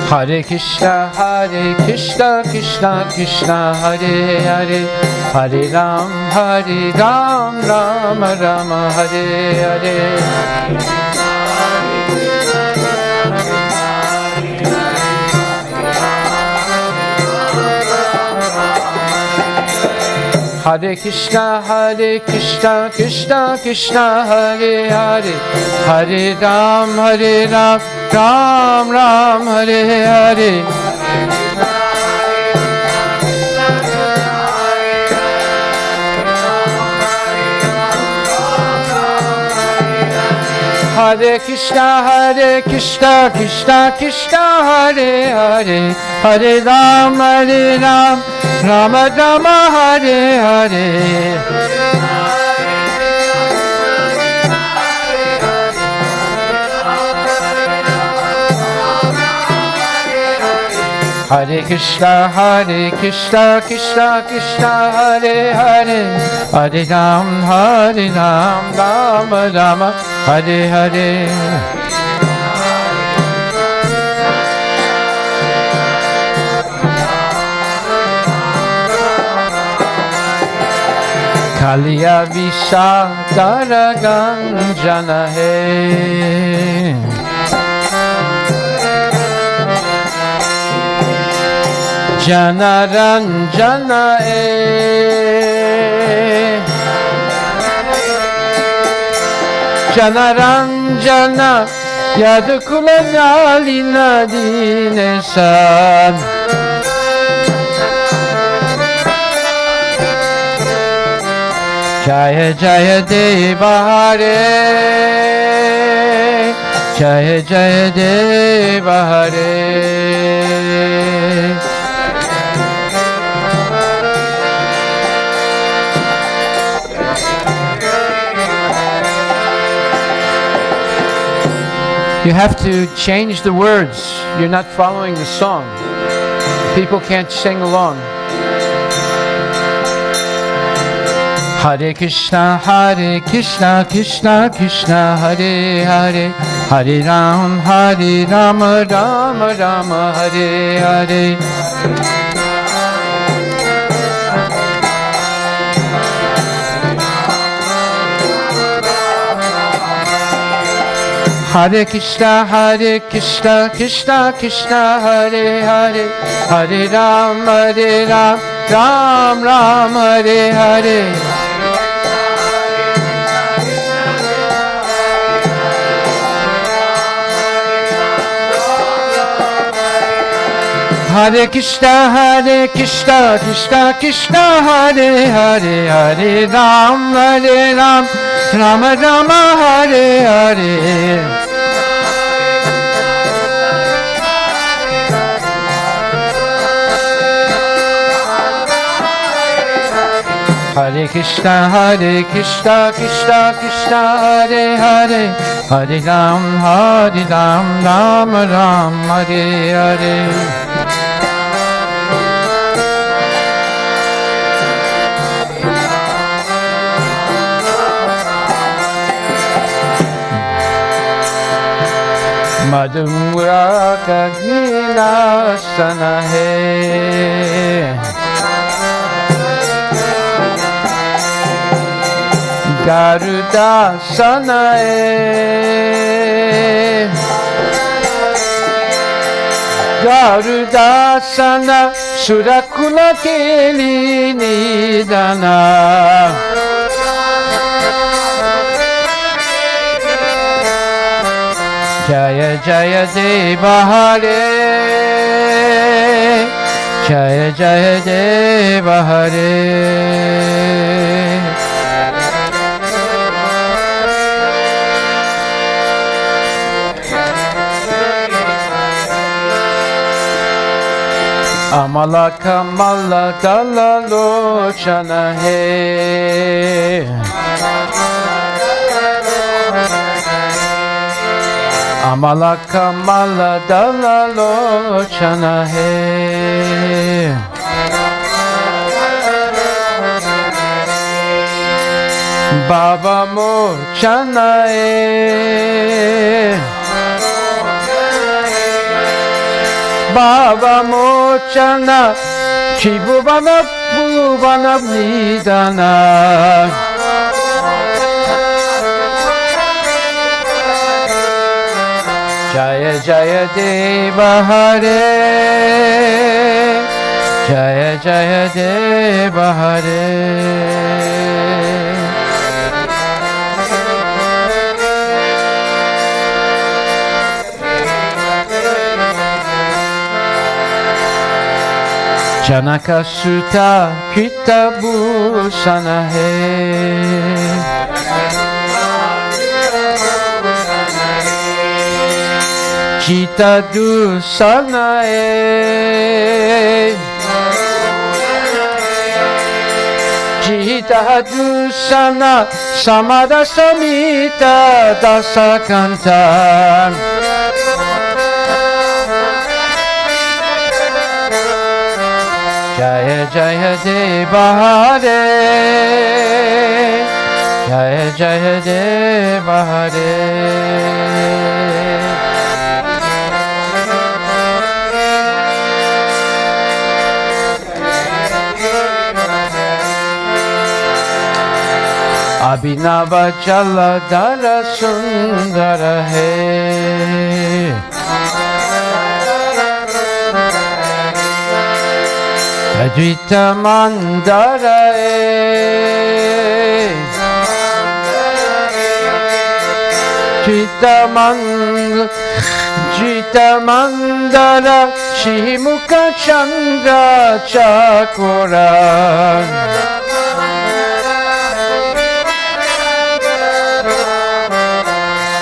Hare Krishna, Krishna Krishna, Hare Hare, Hare Ram, Rama Rama, Hare Hare. Hare Krishna, Krishna Krishna, Hare Hare, Hare Ram, Ram Ram, Hare Hare. Hare Krishna, Krishna Krishna, Hare Hare, Hare Ram, Rama Rama, Hare Hare. Hare Krishna, Krishna Krishna, Hare Hare, Hare Ram, Rama Rama, Hare Hare. Kaliya Vishadara Ganjana Hai, Jana Ranjana Hai, Jana Ranjana Yadukula Nalina Dinesan. Jaya Jaya Deva Hare, Jaya Jaya Deva Hare. You have to change the words. You're not following the song. People can't sing along. Hare Krishna, Krishna Krishna, Hare Hare, Hare Ram, Rama Rama, Hare Hare. Hare Krishna, Krishna Krishna, Hare Hare, Hare Ram, Ram Ram, Hare Hare. Hare Krishna, Krishna Hare Hare, Hare Ram, Rama Rama, Hare Hare. Hare Krishna, Krishna Hare Hare, Hare Ram, Rama Rama, Hare Hare. Madhumura Kagnina Sana Hai, Garuda Sana Hai, Garuda Sana Surakula Keli Nidana. Jaya Jaya Deva Hare, Jaya Jaya Deva Hare. Amala Kamala Dalalochana Hai, Amala Kamala Dalalochana Hai, Baba Mochana Hai, Bhava Mochana Tribhuvana Bhuvana Nidana Jaya Jaya Deva Hare Jaya Jaya Deva Hare Janaka Sutta Krita Bhusana Hai Jita Dusana Hai Jita Dusana Samada Samita Dasakanta Jaya Jaya Deva Hare Jaya Jaya Deva Hare Abhinava Jaladhara Sundara Hai Advaita Mandara Jita Mandara Shimukha Chandra Chakora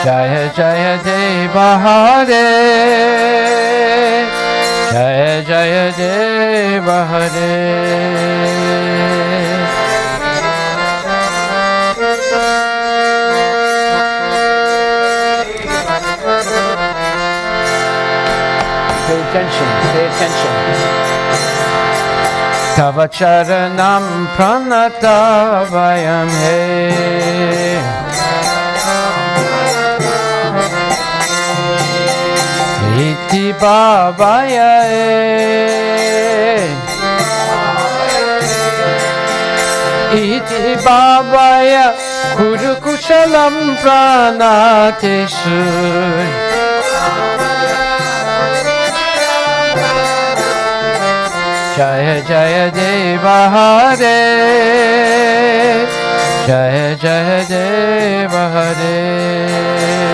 Jaya Jaya Deva Hare Jaya Jaya Deva Hare Pay attention, pay attention. Tava charanam pranatavayam he Iti bhavaya Iti bhavaya Kuru kushalam pranateshu Jaya Jaya Deva Hare Jaya Jaya Deva Hare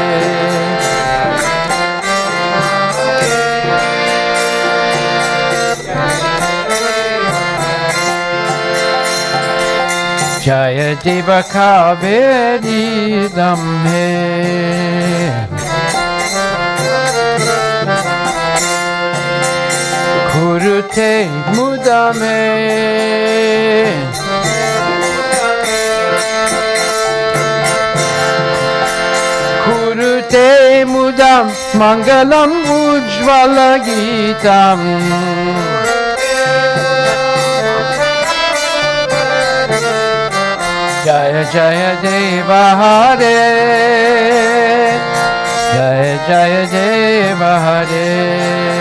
Jaya Deva Kaveri Damhe Kurute Mudame Kurute Mudam Mangalam Ujvala Gitam Jaya Jaya Deva Hare Jaya Jaya Deva Hare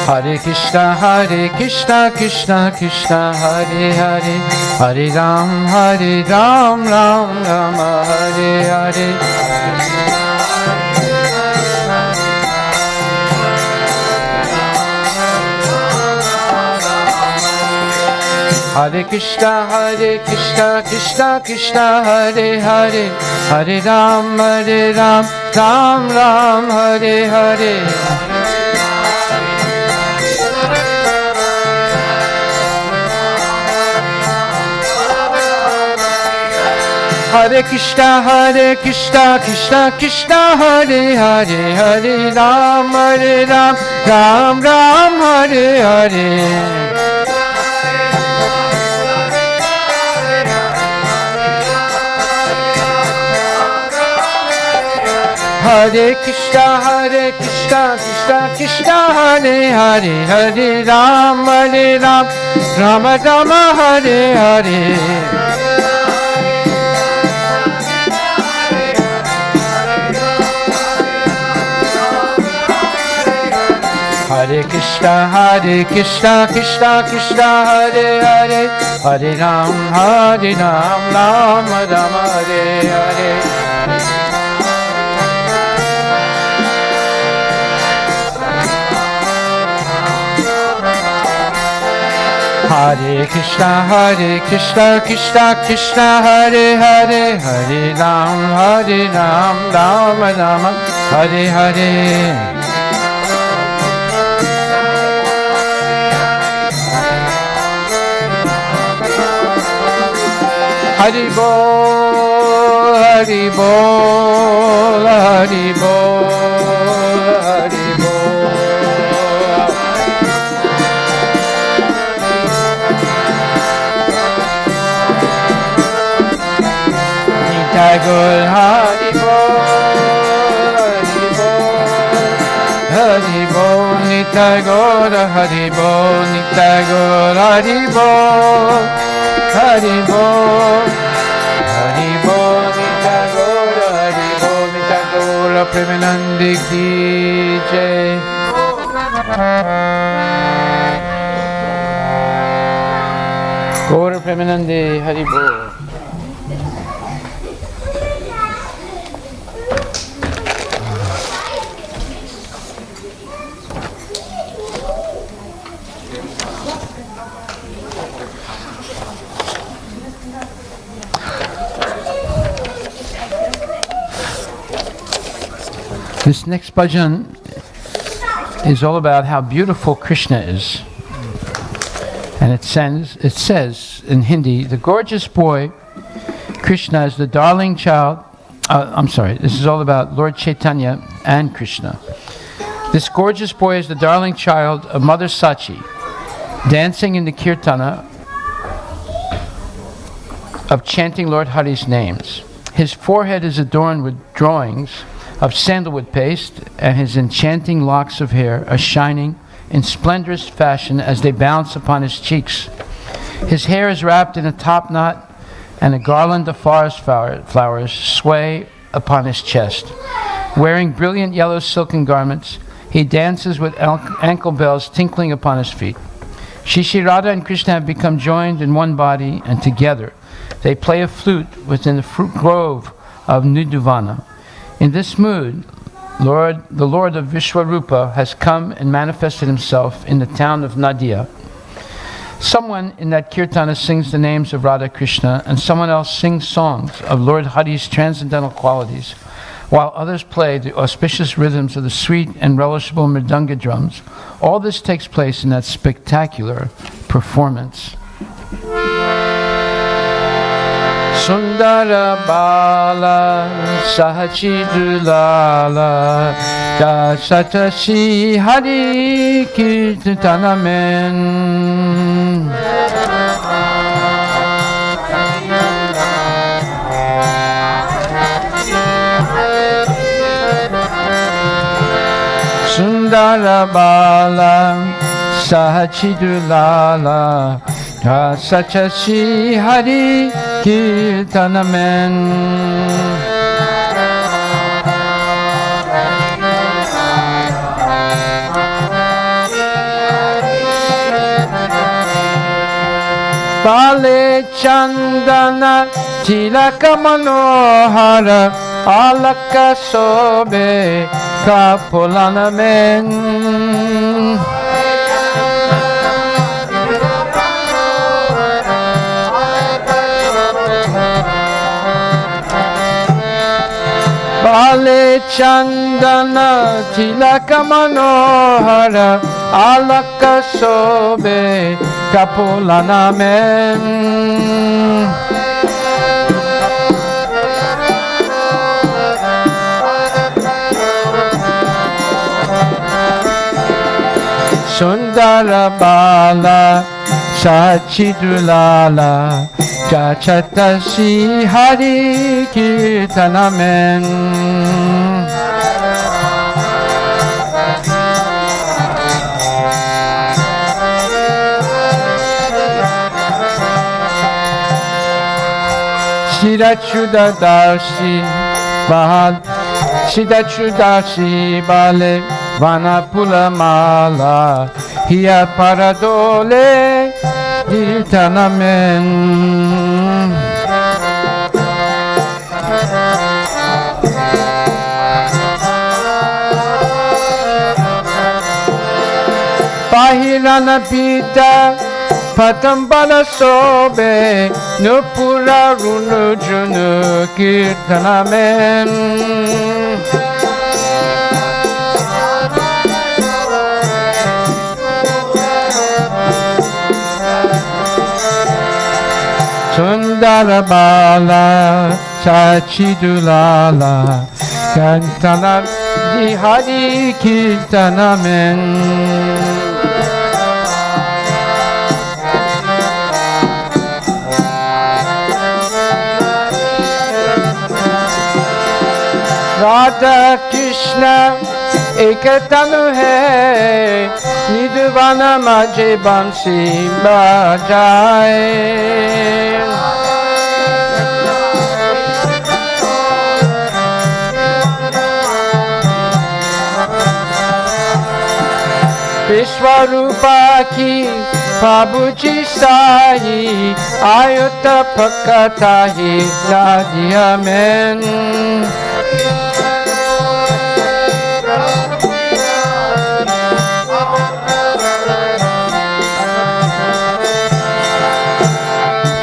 Hare Krishna, Krishna Krishna, Hare Hare, Hare Ram, Ram Rama, Hare Hare. Hare Krishna, Krishna Krishna, Hare Hare, Hare Ram, Ram Ram, Hare Hare. Hare Krishna, Krishna Krishna, Hare Hare, Hare Ram, Ram Ram, Hare Hare. Hare Krishna, Krishna Krishna, Hare Hare, Hare Ram, Rama Rama, Hare Hare. Hare Krishna, Krishna Krishna, Hare Hare, Hare Ram, Rama Rama, Hare Hare. Hare Krishna, Krishna Krishna, Hare Hare, Hare Ram, Rama Rama, Hare Hare. Hari Bol, Hari Bol, Hari Bol, Hari Bol. Nitai Gaur Hari Bol, Hari Bol, Nitai Gaur Hari Bol, Nitai Gaur Hari Bol, Hari Bol, Hari Bol, Nitai Gaur Hari Bol, Nitai Gaur Premanande ki jai. Gaur Premanande Hari Bol. This next bhajan is all about how beautiful Krishna is. And it says in Hindi, the gorgeous boy, Krishna is the darling child. This is all about Lord Chaitanya and Krishna. This gorgeous boy is the darling child of Mother Sachi, dancing in the kirtana of chanting Lord Hari's names. His forehead is adorned with drawings of sandalwood paste, and his enchanting locks of hair are shining in splendorous fashion as they bounce upon his cheeks. His hair is wrapped in a top knot, and a garland of forest flowers sway upon his chest. Wearing brilliant yellow silken garments, he dances with ankle bells tinkling upon his feet. Shri Radha and Krishna have become joined in one body, and together they play a flute within the fruit grove of Niduvana. In this mood, the Lord of Vishwarupa has come and manifested himself in the town of Nadia. Someone in that kirtana sings the names of Radha Krishna, and someone else sings songs of Lord Hari's transcendental qualities, while others play the auspicious rhythms of the sweet and relishable mridanga drums. All this takes place in that spectacular performance. Sundara Bala Sahachidulala Dasatashi Hari Kirtanamen. Sundara Bala Sahachidulala Sachashi Hari Kirtanamen. Bale Chandana Tilaka Manohara Alaka Sobe Kapulanamen. Bale Chandana Tilaka Manohara Alaka Sobe Kapulanamen. Sundara Bala Sachidulala Jachatashi Hari Kirtanamen. Sidachudashi Bale Vanapula Mala Hia Paradole Ditanamen Pahilana Pita Patambala Sobe Nupura Runu Junu Kirtanamen Sundara Bala Chachidulala Kantana Di Hari Kirtanamen Radha Krishna Ekatanu hai Nidvana Maje Bansi Bajai Vishwarupa ki Prabhuji Sai Ayutta Pakatahi Nadiamen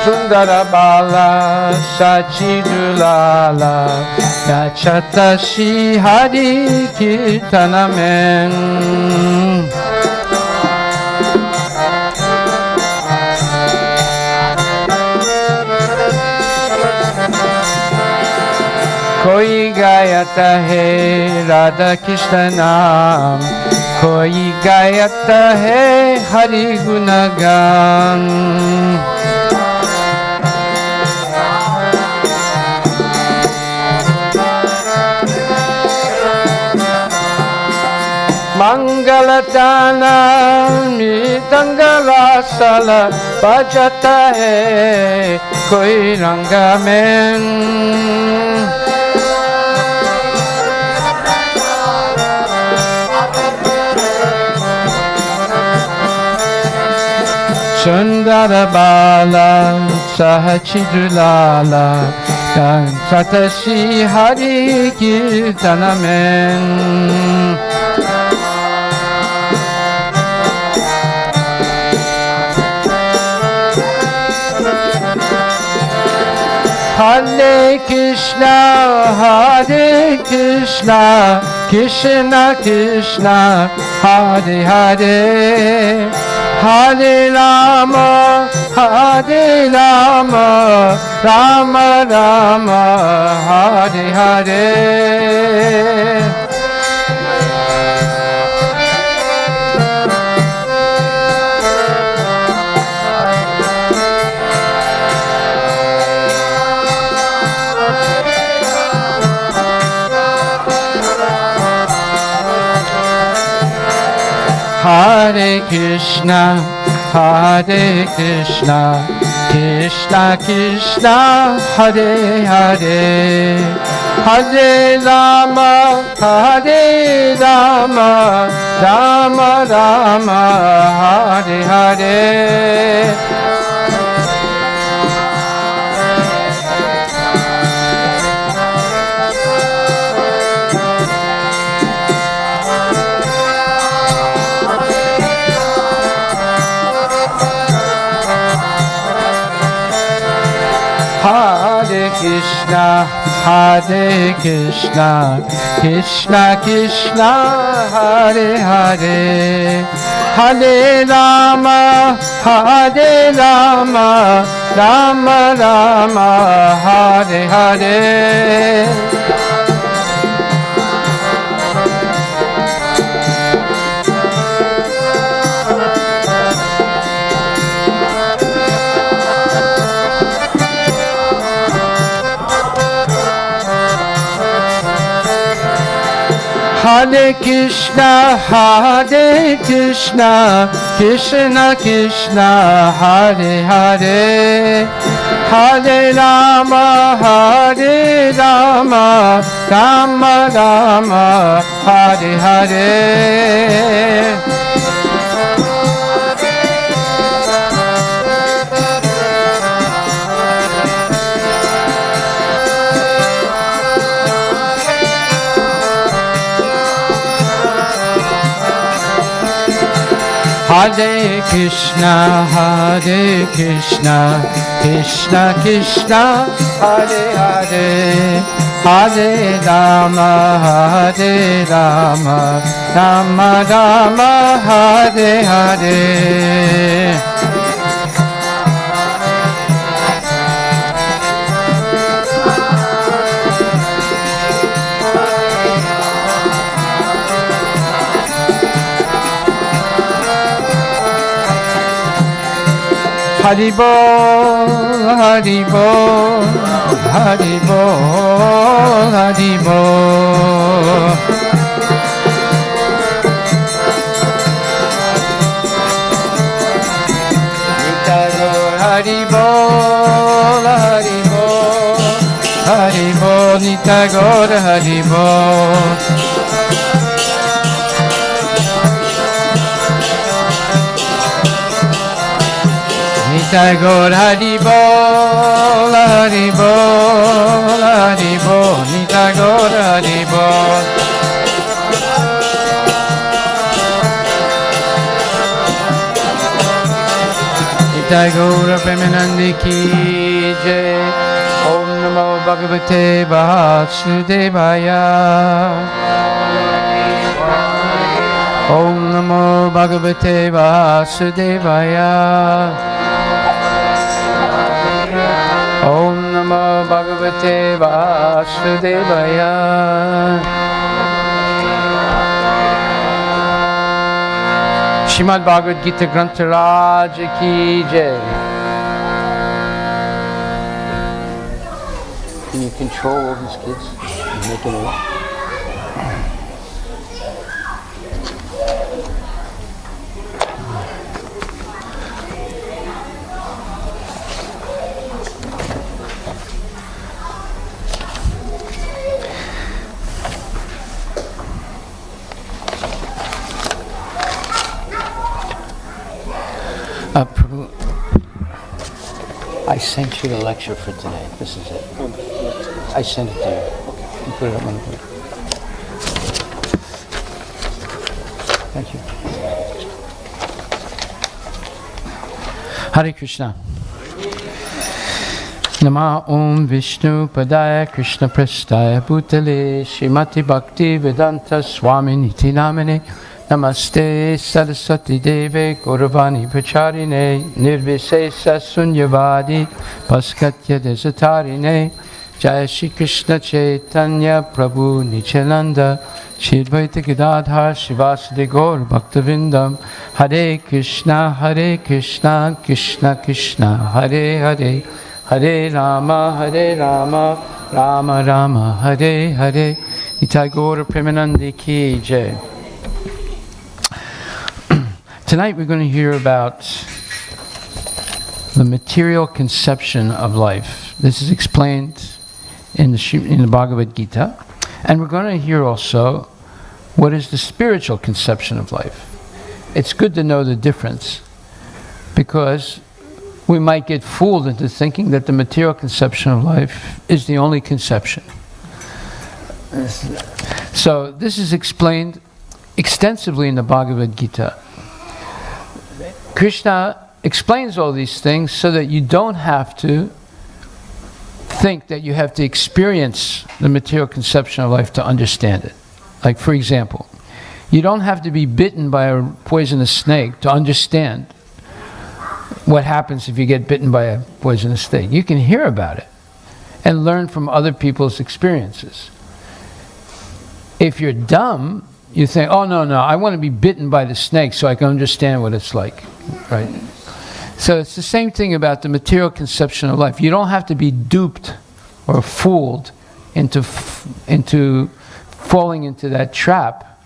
Sundara Bala Sachidulala Gachatashi Hari Kirtanamen Koi gayata hai Radha Krishna naam Koi gayata hai Hari Gunagan Mangalatana Mitangala Sala Bajata hai Koi Rangamen Sundara Bala Sahachidulala Satashi Hari Kirtanamen Hare Krishna, Hare Krishna, Krishna Krishna, Hare Hare, Hare Rama, Hare Rama, Rama Rama, Hare Hare. Hare Krishna, Hare Krishna, Krishna Krishna, Hare Hare, Hare Rama, Hare Rama, Rama Rama, Hare Hare. Hare Krishna, Hare Krishna, Krishna Krishna, Hare Hare, Hare Rama, Hare Rama, Rama Rama, Hare Hare. Hare Krishna, Hare Krishna, Krishna Krishna Hare Hare, Hare Rama Hare Rama, Rama Rama Hare Hare. Hare Krishna, Hare Krishna, Krishna Krishna, Hare Hare, Hare Rama, Hare Rama, Rama Rama, Hare Hare. Hari Bol, Hari Bol, Hari Bol, Hari Bol. Hari Bol, Hari Bol, Hari Bol, Nitagor, Hari Bol. Nitagor Hari Bol, Hari Bol, Hari Bol, Nitagor Hari Bol. Nitagor Premanandi Ki Jai. Om Namo Bhagavate Vasudevaya. Om Namo Bhagavate Vasudevaya. Om Namo Bhagavate Vasudevaya. Shrimad Bhagavad Gita Grantha Raj Ki Jai. Can you control all these kids and make it all? Prabhu, I sent you the lecture for today. This is it. I sent it to you. You put it up on the board. Thank you. Hare Krishna. Nama Om Vishnu Padaya Krishna Prestaya Bhutale Srimati Bhakti Vedanta Swami Niti Namane Namaste Saraswati Deve Gauravani Pacharine Nirvisesa Sunyavadi Paskatya Desatarine Jaya Shri Krishna Chaitanya Prabhu Nityananda Shri Advaita Gadadhar Shivasadi Gaur Bhaktavindam Hare Krishna Krishna Krishna Hare Hare Hare Rama Rama Rama Hare Hare Nitai Gaura Premanandi Ki Jai. Tonight we're going to hear about the material conception of life. This is explained in the Bhagavad Gita. And we're going to hear also what is the spiritual conception of life. It's good to know the difference because we might get fooled into thinking that the material conception of life is the only conception. So this is explained extensively in the Bhagavad Gita. Krishna explains all these things so that you don't have to think that you have to experience the material conception of life to understand it. Like, for example, you don't have to be bitten by a poisonous snake to understand what happens if you get bitten by a poisonous snake. You can hear about it and learn from other people's experiences. If you're dumb, you think, oh, no, I want to be bitten by the snake so I can understand what it's like, right? So it's the same thing about the material conception of life. You don't have to be duped or fooled into falling into that trap,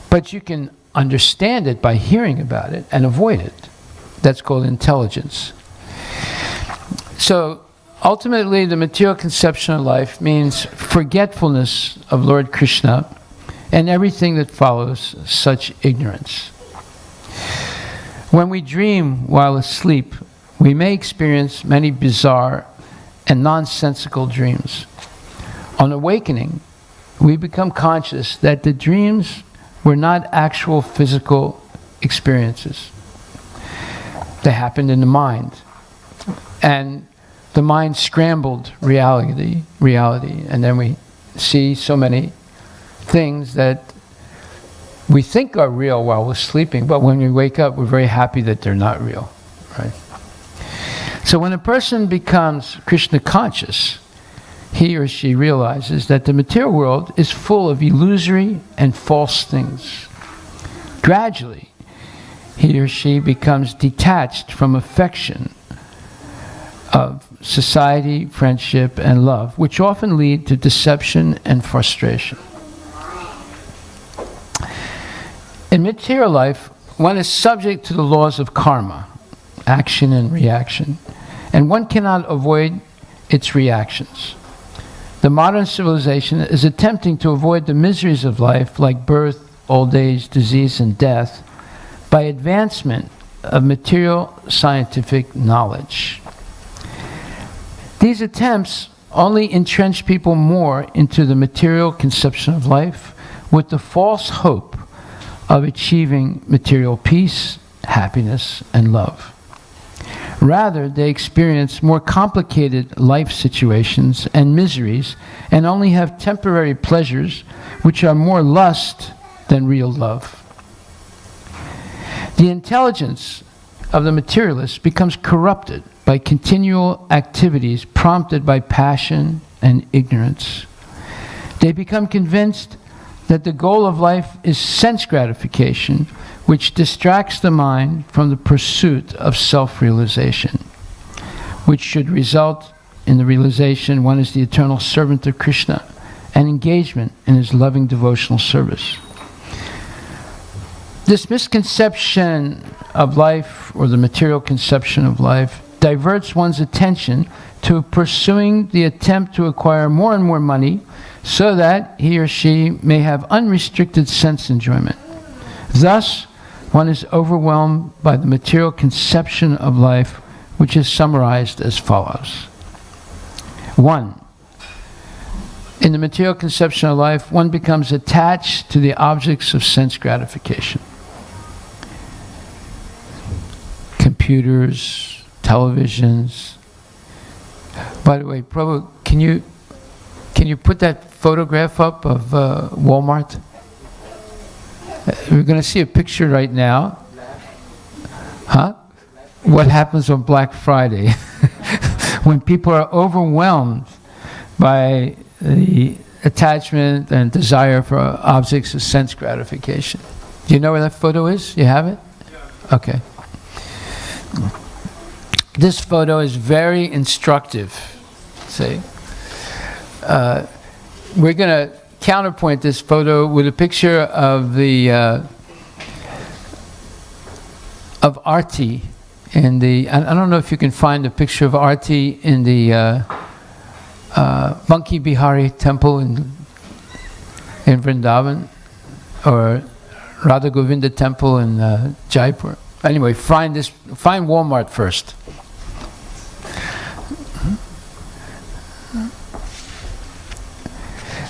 but you can understand it by hearing about it and avoid it. That's called intelligence. So ultimately, the material conception of life means forgetfulness of Lord Krishna and everything that follows such ignorance. When we dream while asleep, we may experience many bizarre and nonsensical dreams. On awakening, we become conscious that the dreams were not actual physical experiences. They happened in the mind. And the mind scrambled reality, and then we see so many things that we think are real while we're sleeping, but when we wake up, we're very happy that they're not real, right? So when a person becomes Krishna conscious, he or she realizes that the material world is full of illusory and false things. Gradually, he or she becomes detached from affection of society, friendship, and love, which often lead to deception and frustration. In material life, one is subject to the laws of karma, action and reaction, and one cannot avoid its reactions. The modern civilization is attempting to avoid the miseries of life, like birth, old age, disease, and death, by advancement of material scientific knowledge. These attempts only entrench people more into the material conception of life with the false hope of achieving material peace, happiness, and love. Rather, they experience more complicated life situations and miseries and only have temporary pleasures which are more lust than real love. The intelligence of the materialist becomes corrupted by continual activities prompted by passion and ignorance. They become convinced that the goal of life is sense gratification, which distracts the mind from the pursuit of self-realization, which should result in the realization one is the eternal servant of Krishna and engagement in his loving devotional service. This misconception of life, or the material conception of life, diverts one's attention to pursuing the attempt to acquire more and more money so that he or she may have unrestricted sense enjoyment. Thus, one is overwhelmed by the material conception of life, which is summarized as follows. 1. In the material conception of life, one becomes attached to the objects of sense gratification. Computers, televisions. By the way, Prabhu, can you put that photograph up of Walmart? We're going to see a picture right now. Huh? What happens on Black Friday when people are overwhelmed by the attachment and desire for objects of sense gratification. Do you know where that photo is? You have it? Okay. This photo is very instructive. See? We're going to counterpoint this photo with a picture of the of Arti in the. I don't know if you can find a picture of Arti in the Banki Bihari temple in Vrindavan, or Radha Govinda temple in Jaipur. Anyway, find Walmart first.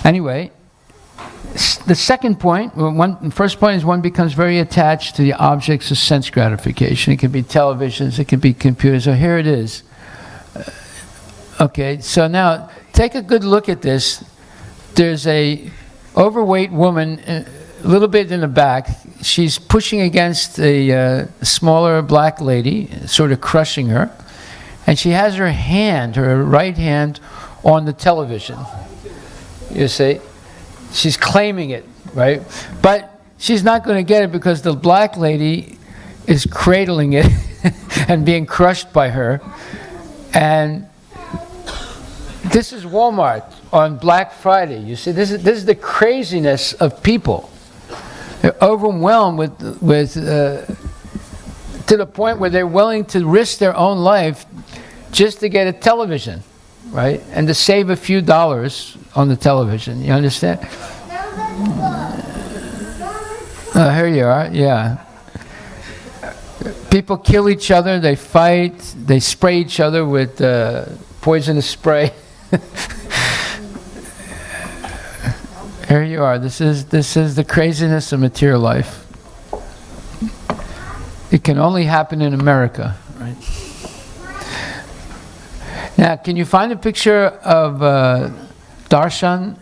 Anyway, the second point, first point is one becomes very attached to the objects of sense gratification. It could be televisions, it could be computers. So here it is. Okay, so now take a good look at this. There's a overweight woman, a little bit in the back. She's pushing against a smaller black lady, sort of crushing her. And she has her hand, her right hand, on the television. You see? She's claiming it, right? But she's not going to get it because the black lady is cradling it and being crushed by her. And this is Walmart on Black Friday. You see, this is the craziness of people. They're overwhelmed with to the point where they're willing to risk their own life just to get a television, right? And to save a few dollars on the television. You understand? Here you are, yeah. People kill each other, they fight, they spray each other with poisonous spray. Here you are. This is the craziness of material life. It can only happen in America, right? Now, can you find a picture of darshan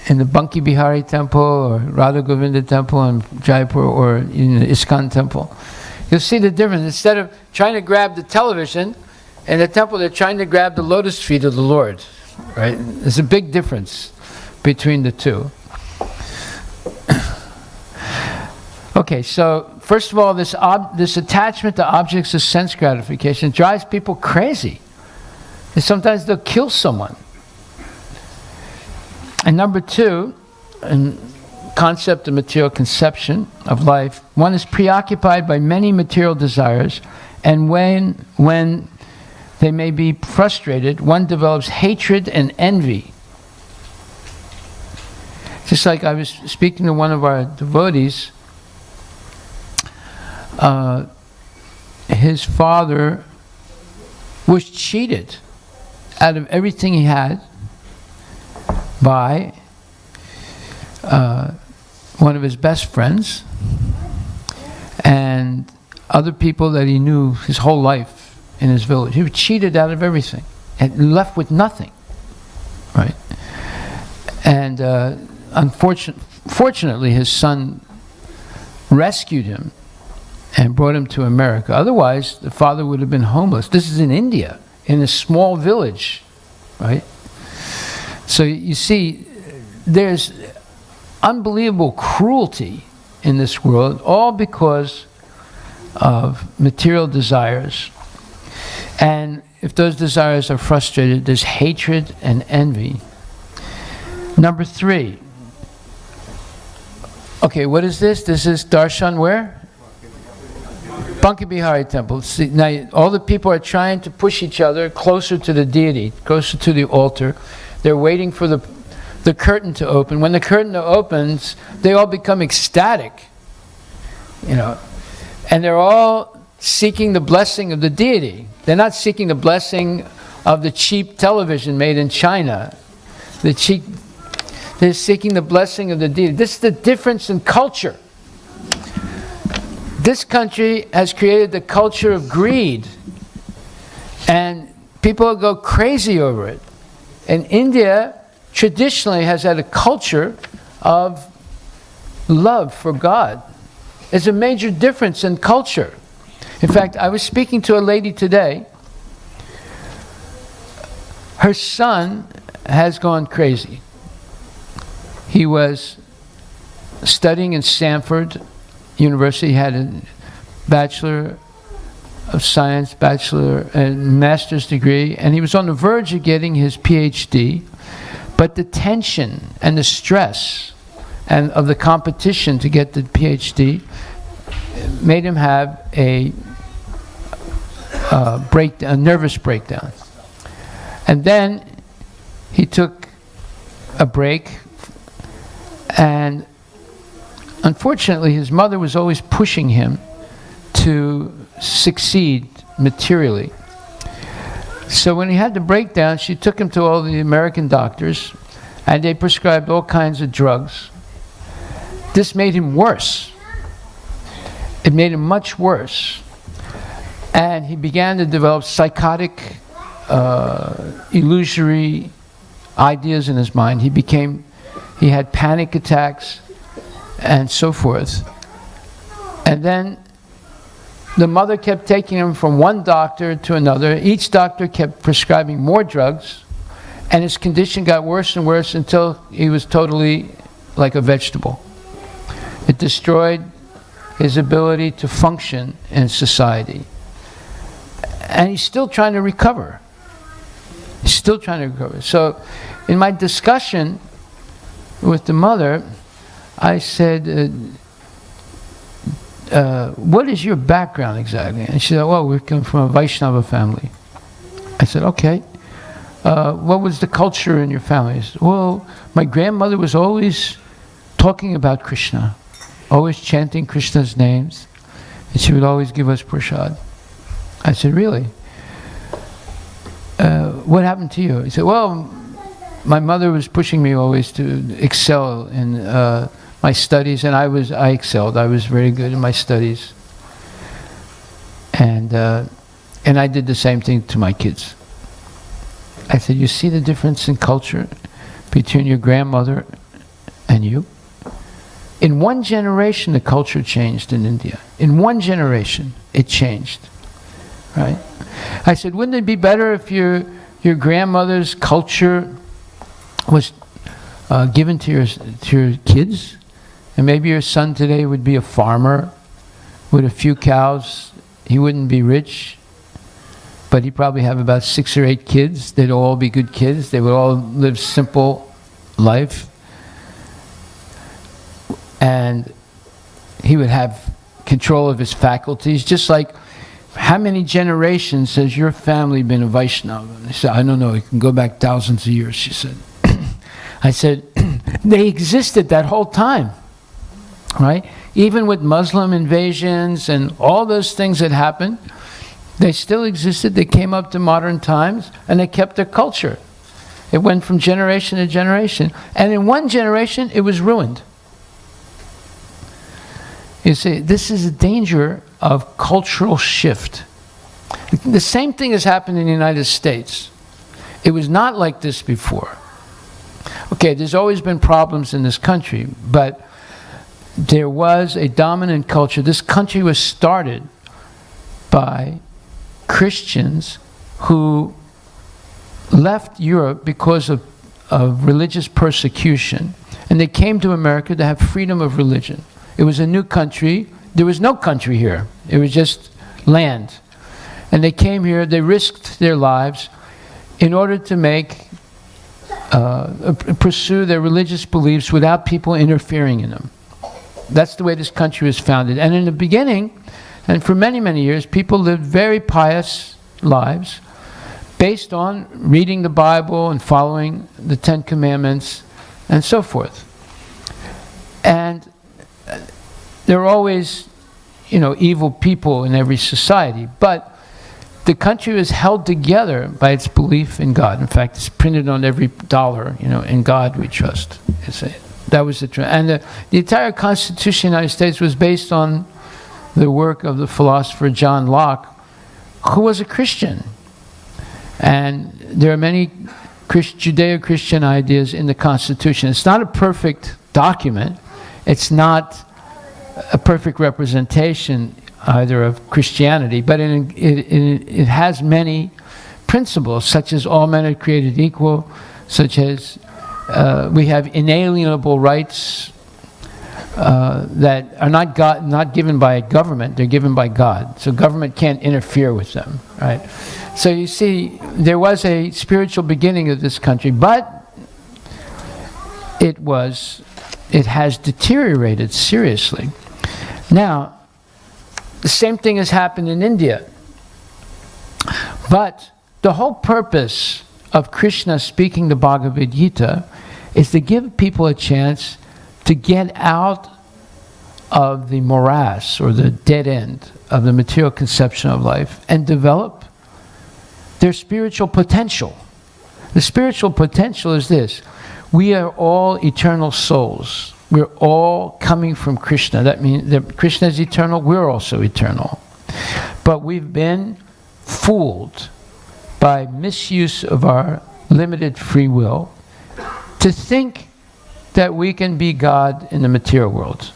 in the Banki Bihari temple or Radha Govinda temple in Jaipur or in the ISKCON temple? You'll see the difference. Instead of trying to grab the television, in the temple they're trying to grab the lotus feet of the Lord, right? There's a big difference between the two. Okay, so first of all, this attachment to objects of sense gratification drives people crazy. And sometimes they'll kill someone. And number two, in concept of material conception of life, one is preoccupied by many material desires, and when they may be frustrated, one develops hatred and envy. Just like I was speaking to one of our devotees, his father was cheated out of everything he had by one of his best friends and other people that he knew his whole life in his village. He was cheated out of everything and left with nothing, right? And fortunately, his son rescued him and brought him to America. Otherwise, the father would have been homeless. This is in India, in a small village, right? So you see, there's unbelievable cruelty in this world, all because of material desires. And if those desires are frustrated, there's hatred and envy. Number three. Okay, what is this? This is darshan where? Banki Bihari temple. See, now all the people are trying to push each other closer to the deity, closer to the altar. They're waiting for the curtain to open. When the curtain opens, they all become ecstatic, you know, and they're all seeking the blessing of the deity. They're not seeking the blessing of the cheap television made in China. They're seeking the blessing of the deity. This is the difference in culture. This country has created the culture of greed, and people go crazy over it. And India traditionally has had a culture of love for God. There's a major difference in culture. In fact, I was speaking to a lady today. Her son has gone crazy. He was studying in Stanford University. He had a Bachelor of Science, Bachelor and Master's degree, and he was on the verge of getting his PhD. But the tension and the stress and of the competition to get the PhD made him have a nervous breakdown. And then he took a break, and unfortunately his mother was always pushing him to succeed materially. So when he had the breakdown, she took him to all the American doctors, and they prescribed all kinds of drugs. This made him worse. It made him much worse. And he began to develop psychotic, illusory ideas in his mind. He had panic attacks and so forth. And then the mother kept taking him from one doctor to another. Each doctor kept prescribing more drugs, and his condition got worse and worse until he was totally like a vegetable. It destroyed his ability to function in society. And he's still trying to recover. He's still trying to recover. So in my discussion with the mother, I said, what is your background exactly? And she said, well, we come from a Vaishnava family. I said, okay. What was the culture in your family? She said, well, my grandmother was always talking about Krishna, always chanting Krishna's names, and she would always give us prasad. I said, really? What happened to you? He said, well, my mother was pushing me always to excel in my studies, and I excelled. I was very good in my studies. And I did the same thing to my kids. I said, you see the difference in culture between your grandmother and you? In one generation, the culture changed in India. In one generation, it changed. Right? I said, wouldn't it be better if your grandmother's culture was given to your kids? And maybe your son today would be a farmer with a few cows. He wouldn't be rich, but he'd probably have about 6 or 8 kids. They'd all be good kids. They would all live simple life. And he would have control of his faculties, just like how many generations has your family been a Vaishnava? And they said, I don't know, it can go back thousands of years, she said. I said, they existed that whole time, right? Even with Muslim invasions and all those things that happened, they still existed. They came up to modern times, and they kept their culture. It went from generation to generation. And in one generation, it was ruined. You see, this is a danger of cultural shift. The same thing has happened in the United States. It was not like this before. Okay, there's always been problems in this country, but there was a dominant culture. This country was started by Christians who left Europe because of religious persecution, and they came to America to have freedom of religion. It was a new country. There was no country here. It was just land. And they came here, they risked their lives in order to pursue their religious beliefs without people interfering in them. That's the way this country was founded. And in the beginning, and for many, many years, people lived very pious lives based on reading the Bible and following the 10 Commandments and so forth. And there are always, evil people in every society, but the country was held together by its belief in God. In fact, it's printed on every dollar, in God we trust. That was the truth. And the entire Constitution of the United States was based on the work of the philosopher John Locke, who was a Christian. And there are many Judeo-Christian ideas in the Constitution. It's not a perfect document. It's not a perfect representation either of Christianity, but it has many principles, such as all men are created equal, such as we have inalienable rights that are not given by a government, they're given by God. So government can't interfere with them, right? So you see, there was a spiritual beginning of this country, but it has deteriorated seriously. Now, the same thing has happened in India. But the whole purpose of Krishna speaking the Bhagavad Gita is to give people a chance to get out of the morass or the dead end of the material conception of life and develop their spiritual potential. The spiritual potential is this: we are all eternal souls. We're all coming from Krishna. That means that Krishna is eternal, we're also eternal. But we've been fooled by misuse of our limited free will to think that we can be God in the material world.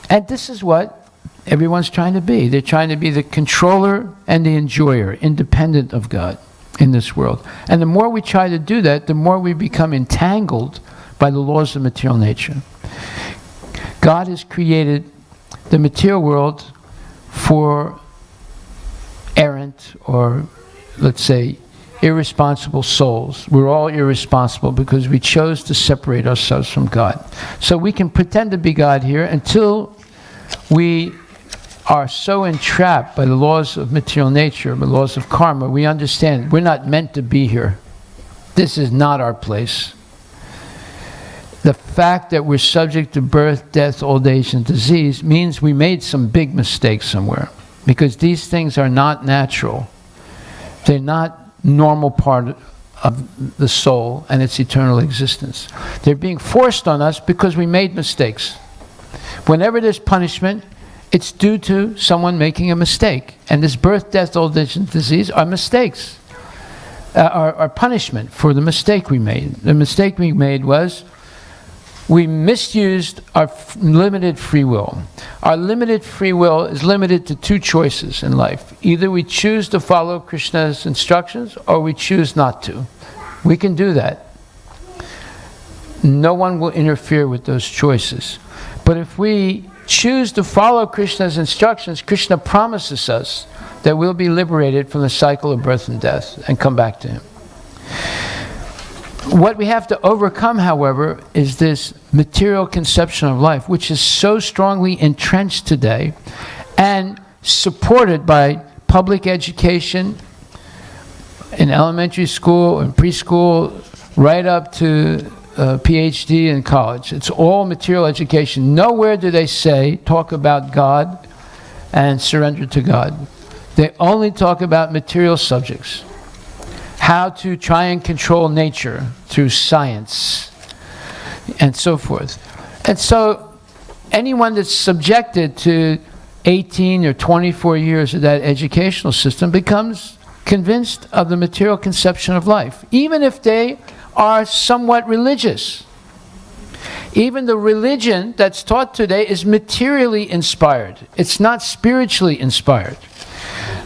And this is what everyone's trying to be. They're trying to be the controller and the enjoyer, independent of God in this world. And the more we try to do that, the more we become entangled by the laws of material nature. God has created the material world for errant, or let's say irresponsible souls. We're all irresponsible because we chose to separate ourselves from God. So we can pretend to be God here until we are so entrapped by the laws of material nature, the laws of karma, we understand we're not meant to be here. This is not our place. The fact that we're subject to birth, death, old age, and disease means we made some big mistakes somewhere, because these things are not natural. They're not normal part of the soul and its eternal existence. They're being forced on us because we made mistakes. Whenever there's punishment, it's due to someone making a mistake. And this birth, death, old age, and disease are mistakes, are punishment for the mistake we made. The mistake we made was we misused our limited free will. Our limited free will is limited to two choices in life. Either we choose to follow Krishna's instructions or we choose not to. We can do that. No one will interfere with those choices. But if we choose to follow Krishna's instructions, Krishna promises us that we'll be liberated from the cycle of birth and death and come back to him. What we have to overcome, however, is this material conception of life, which is so strongly entrenched today and supported by public education in elementary school and preschool, right up to PhD in college. It's all material education. Nowhere do they talk about God and surrender to God. They only talk about material subjects. How to try and control nature through science and so forth. And so anyone that's subjected to 18 or 24 years of that educational system becomes convinced of the material conception of life, even if they are somewhat religious. Even the religion that's taught today is materially inspired. It's not spiritually inspired.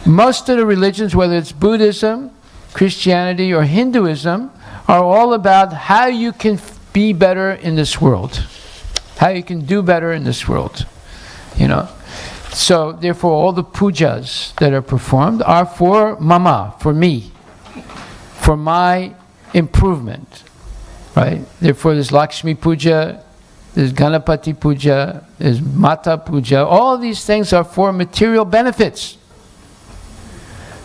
Most of the religions, whether it's Buddhism, Christianity, or Hinduism, are all about how you can be better in this world, how you can do better in this world, you know. So therefore all the pujas that are performed are for mama, for me, for my improvement, right? Therefore there's Lakshmi Puja, there's Ganapati Puja, there's Mata Puja. All these things are for material benefits.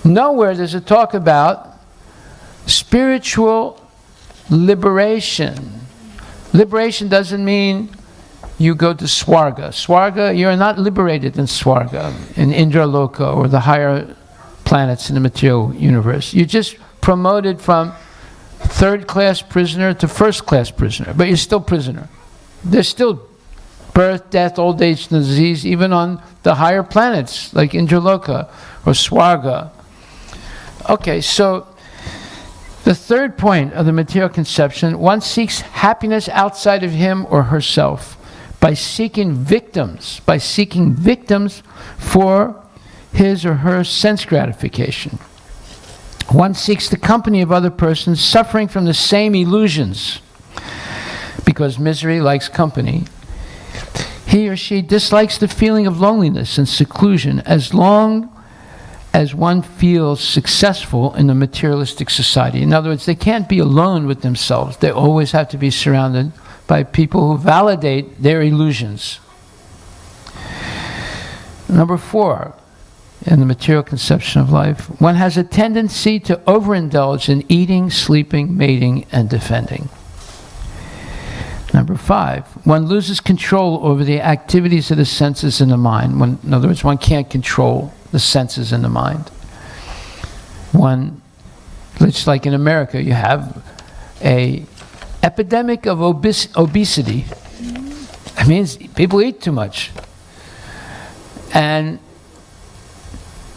Nowhere does it talk about spiritual liberation. Liberation doesn't mean you go to Swarga. Swarga, you're not liberated in Swarga, in Indraloka, or the higher planets in the material universe. You're just promoted from third-class prisoner to first-class prisoner, but you're still prisoner. There's still birth, death, old age, and disease, even on the higher planets, like Indraloka or Swarga. Okay, so the third point of the material conception, one seeks happiness outside of him or herself by seeking victims for his or her sense gratification. One seeks the company of other persons suffering from the same illusions, because misery likes company. He or she dislikes the feeling of loneliness and seclusion as long as one feels successful in a materialistic society. In other words, they can't be alone with themselves. They always have to be surrounded by people who validate their illusions. Number 4, in the material conception of life, one has a tendency to overindulge in eating, sleeping, mating, and defending. Number 5, one loses control over the activities of the senses and the mind. In other words, one can't control the senses and the mind. It's like in America, you have a epidemic of obesity. That means people eat too much. And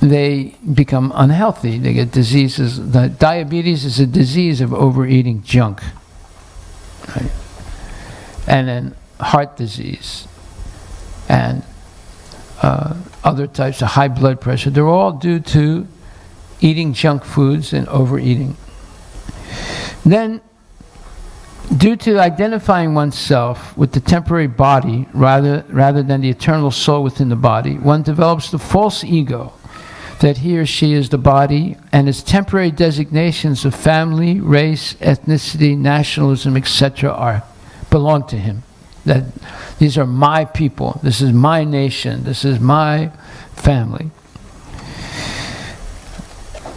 they become unhealthy. They get diseases. Diabetes is a disease of overeating junk. Right? And then heart disease and other types of high blood pressure. They're all due to eating junk foods and overeating. Then, due to identifying oneself with the temporary body rather than the eternal soul within the body, one develops the false ego that he or she is the body, and its temporary designations of family, race, ethnicity, nationalism, etc. belong to him. That these are my people, this is my nation, this is my family.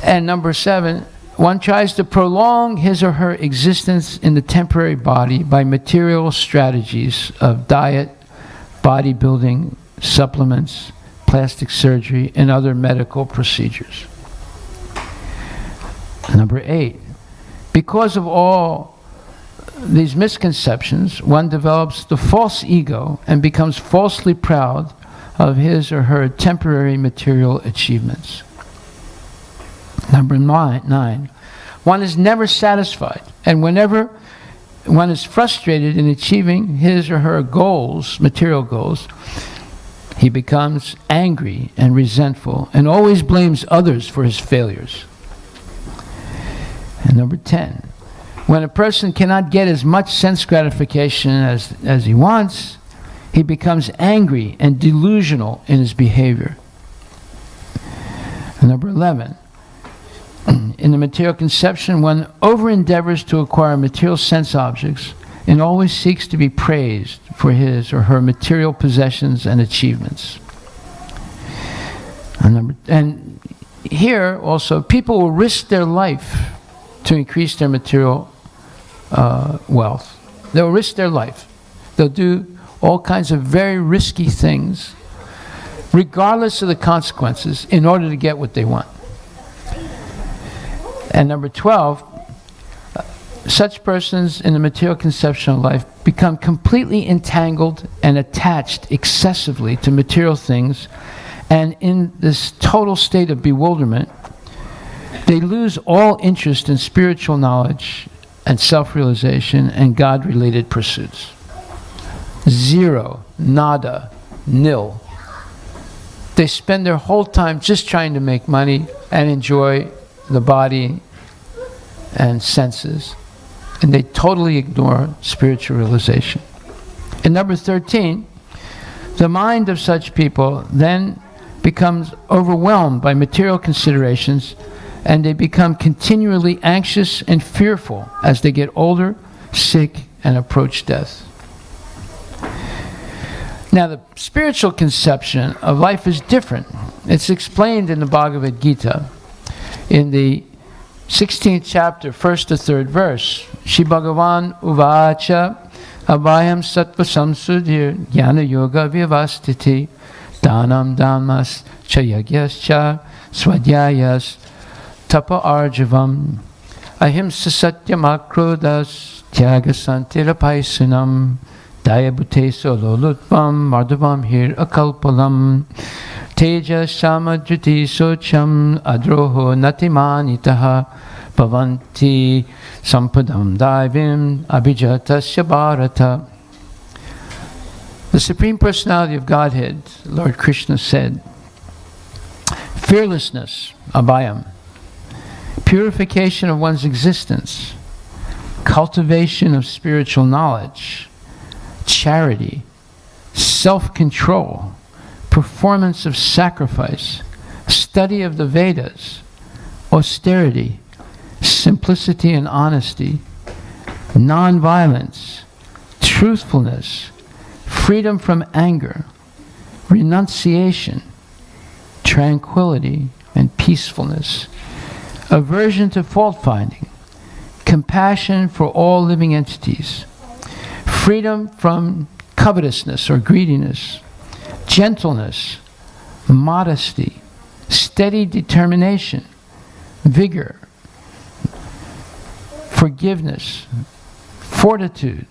And number 7, one tries to prolong his or her existence in the temporary body by material strategies of diet, bodybuilding, supplements, plastic surgery, and other medical procedures. Number 8, because of all these misconceptions, one develops the false ego and becomes falsely proud of his or her temporary material achievements. Number 9, one is never satisfied, and whenever one is frustrated in achieving his or her goals, material goals, he becomes angry and resentful and always blames others for his failures. And number 10, when a person cannot get as much sense gratification as he wants, he becomes angry and delusional in his behavior. And number 11, in the material conception, one over-endeavors to acquire material sense objects and always seeks to be praised for his or her material possessions and achievements. And here also, people will risk their life to increase their material wealth. They'll risk their life. They'll do all kinds of very risky things, regardless of the consequences, in order to get what they want. And number 12, such persons in the material conception of life become completely entangled and attached excessively to material things, and in this total state of bewilderment, they lose all interest in spiritual knowledge and self-realization and God-related pursuits. Zero, nada, nil. They spend their whole time just trying to make money and enjoy the body and senses, and they totally ignore spiritual realization. And number 13, the mind of such people then becomes overwhelmed by material considerations, and they become continually anxious and fearful as they get older, sick, and approach death. Now, the spiritual conception of life is different. It's explained in the Bhagavad Gita in the 16th chapter, 1st to 3rd verse. Shri Bhagavan Uvacha Abhayam Sattva Samsudhir Jnana Yoga Vyavastiti Dhanam Dhammas Chayagyascha Swadhyayas Tapa Arjavam Ahimsa Satyamakrodas Tyagasantirapaisanam Dayabhute Sololutvam Madhavam Hir Akalpalam Teja Samadriti Socham Adroho Natimanitaha Bhavanti Sampadam Daivim Abhijatasya Bharata. The Supreme Personality of Godhead, Lord Krishna, said, fearlessness, abhayam, purification of one's existence, cultivation of spiritual knowledge, charity, self-control, performance of sacrifice, study of the Vedas, austerity, simplicity and honesty, non-violence, truthfulness, freedom from anger, renunciation, tranquility and peacefulness, aversion to fault-finding, compassion for all living entities, freedom from covetousness or greediness, gentleness, modesty, steady determination, vigor, forgiveness, fortitude,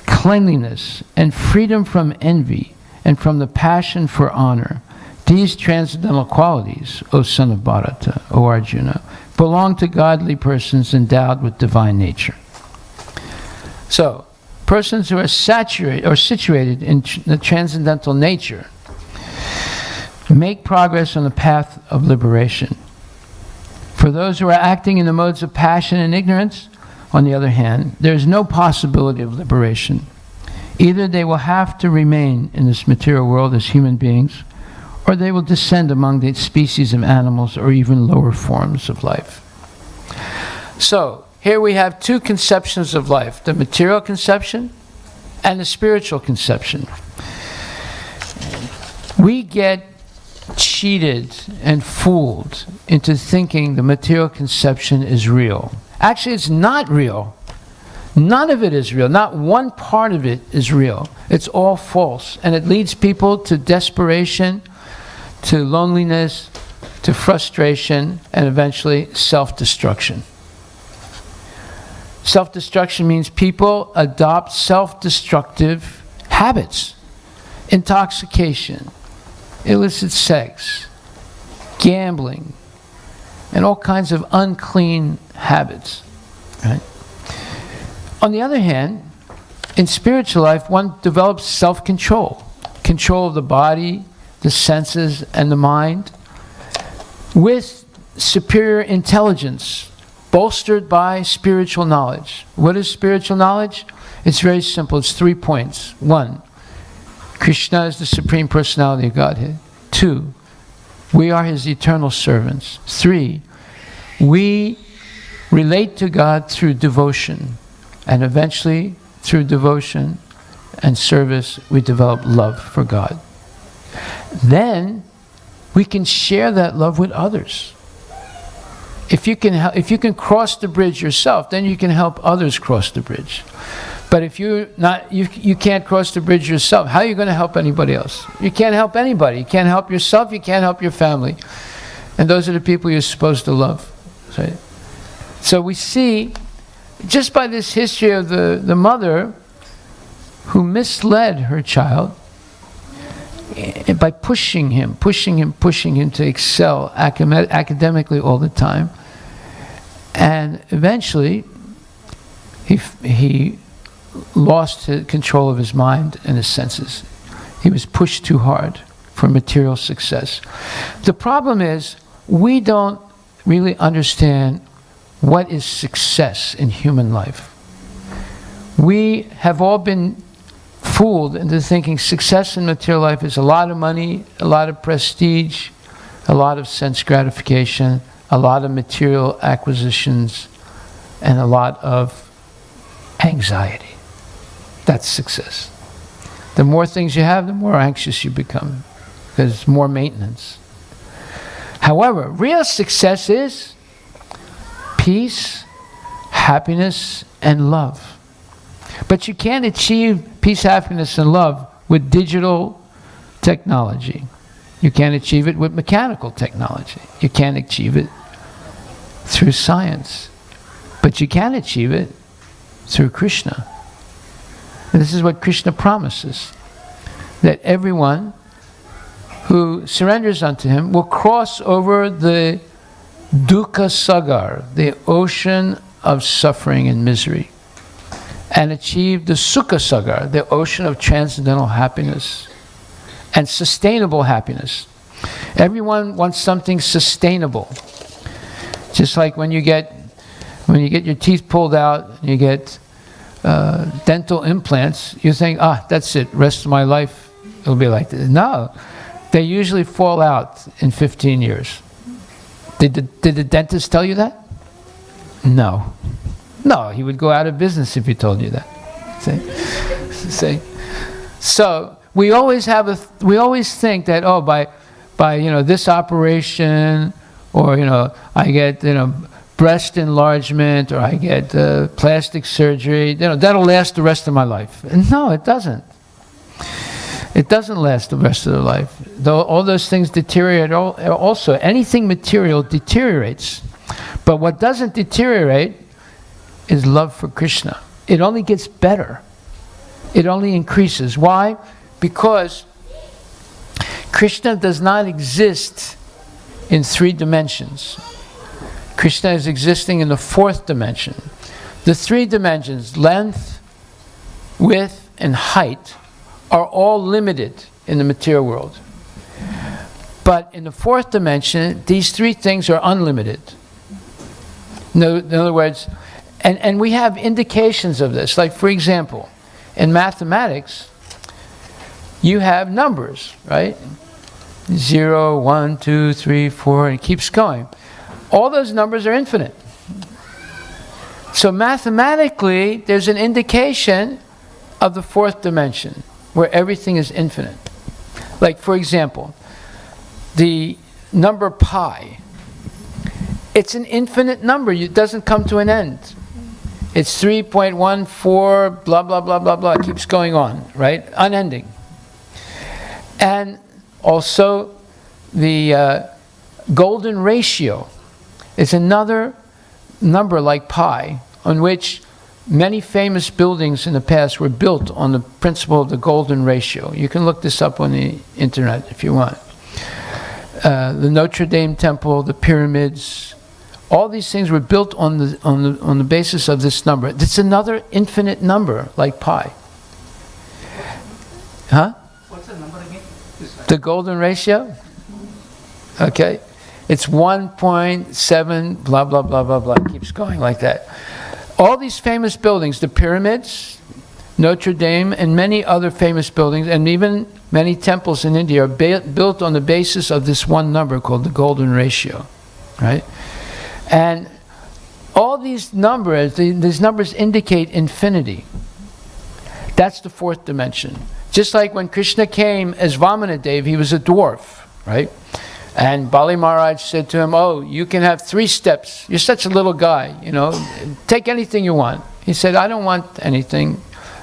cleanliness, and freedom from envy and from the passion for honor. These transcendental qualities, O son of Bharata, O Arjuna, belong to godly persons endowed with divine nature. So, persons who are saturated or situated in the transcendental nature make progress on the path of liberation. For those who are acting in the modes of passion and ignorance, on the other hand, there is no possibility of liberation. Either they will have to remain in this material world as human beings, or they will descend among the species of animals or even lower forms of life. So, here we have two conceptions of life, the material conception and the spiritual conception. We get cheated and fooled into thinking the material conception is real. Actually, it's not real. None of it is real. Not one part of it is real. It's all false. And it leads people to desperation, to loneliness, to frustration, and eventually self-destruction. Self-destruction means people adopt self-destructive habits. Intoxication, illicit sex, gambling, and all kinds of unclean habits. Right? On the other hand, in spiritual life, one develops self-control. Control of the body, the senses, and the mind, with superior intelligence, bolstered by spiritual knowledge. What is spiritual knowledge? It's very simple. It's 3 points. 1, Krishna is the Supreme Personality of Godhead. 2, we are His eternal servants. 3, we relate to God through devotion. And eventually, through devotion and service, we develop love for God. Then, we can share that love with others. If you can cross the bridge yourself, then you can help others cross the bridge. But if you can't cross the bridge yourself, how are you going to help anybody else? You can't help anybody. You can't help yourself. You can't help your family. And those are the people you're supposed to love. Right? So we see, just by this history of the mother who misled her child, by pushing him to excel academically all the time, and eventually he lost control of his mind and his senses. He was pushed too hard for material success. The problem is, we don't really understand what is success in human life. We have all been fooled into thinking success in material life is a lot of money, a lot of prestige, a lot of sense gratification, a lot of material acquisitions, and a lot of anxiety. That's success. The more things you have, the more anxious you become, because it's more maintenance. However, real success is peace, happiness, and love. But you can't achieve peace, happiness, and love with digital technology. You can't achieve it with mechanical technology. You can't achieve it through science. But you can achieve it through Krishna. And this is what Krishna promises, that everyone who surrenders unto Him will cross over the dukkha sagar, the ocean of suffering and misery, and achieve the sukha sagar, the ocean of transcendental happiness and sustainable happiness. Everyone wants something sustainable. Just like when you get your teeth pulled out, and you get dental implants, you think, that's it, rest of my life it'll be like this. No, they usually fall out in 15 years. Did the dentist tell you that? No. No, he would go out of business if he told you that. See? So we always think that by this operation, or I get breast enlargement, or I get plastic surgery, that'll last the rest of my life. And no, it doesn't. It doesn't last the rest of their life. Though all those things deteriorate also. Anything material deteriorates. But what doesn't deteriorate is love for Krishna. It only gets better. It only increases. Why? Because Krishna does not exist in 3 dimensions. Krishna is existing in the 4th dimension. The 3 dimensions, length, width, and height, are all limited in the material world. But in the 4th dimension, these 3 things are unlimited. In other words, and we have indications of this. Like, for example, in mathematics, you have numbers, right? 0, 1, 2, 3, 4, and it keeps going. All those numbers are infinite. So mathematically, there's an indication of the 4th dimension, where everything is infinite. Like, for example, the number pi. It's an infinite number. It doesn't come to an end. It's 3.14, blah, blah, blah, blah, blah. It keeps going on, right? Unending. And also the golden ratio is another number like pi, on which many famous buildings in the past were built on the principle of the golden ratio. You can look this up on the internet if you want. The Notre Dame Temple, the pyramids, all these things were built on the basis of this number. It's another infinite number, like pi. Huh? What's the number again? The golden ratio? Okay. It's 1.7, blah, blah, blah, blah, blah. It keeps going like that. All these famous buildings, the pyramids, Notre Dame, and many other famous buildings, and even many temples in India are built on the basis of this one number called the golden ratio, right? And all these numbers, these numbers indicate infinity. That's the fourth dimension. Just like when Krishna came as Vamanadeva, he was a dwarf, right? And Bali Maharaj said to him, "Oh, you can have 3 steps. You're such a little guy, take anything you want." He said, "I don't want anything.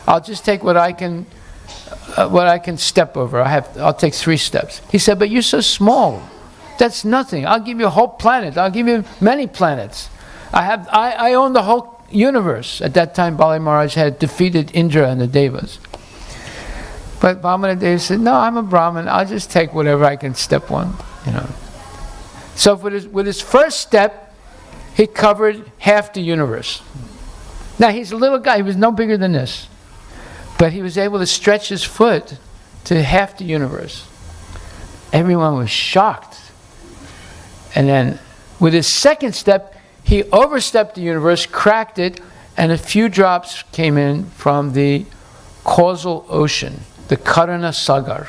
I'll just take what I can step over. I'll take 3 steps." He said, "But you're so small. That's nothing. I'll give you a whole planet. I'll give you many planets. I own the whole universe." At that time, Bali Maharaj had defeated Indra and the Devas. But Vamanadeva said, "No, I'm a Brahmin. I'll just take whatever I can step on." So with his first step, he covered half the universe. Now he's a little guy. He was no bigger than this. But he was able to stretch his foot to half the universe. Everyone was shocked. And then with his second step, he overstepped the universe, cracked it, and a few drops came in from the causal ocean, the Karana Sagar,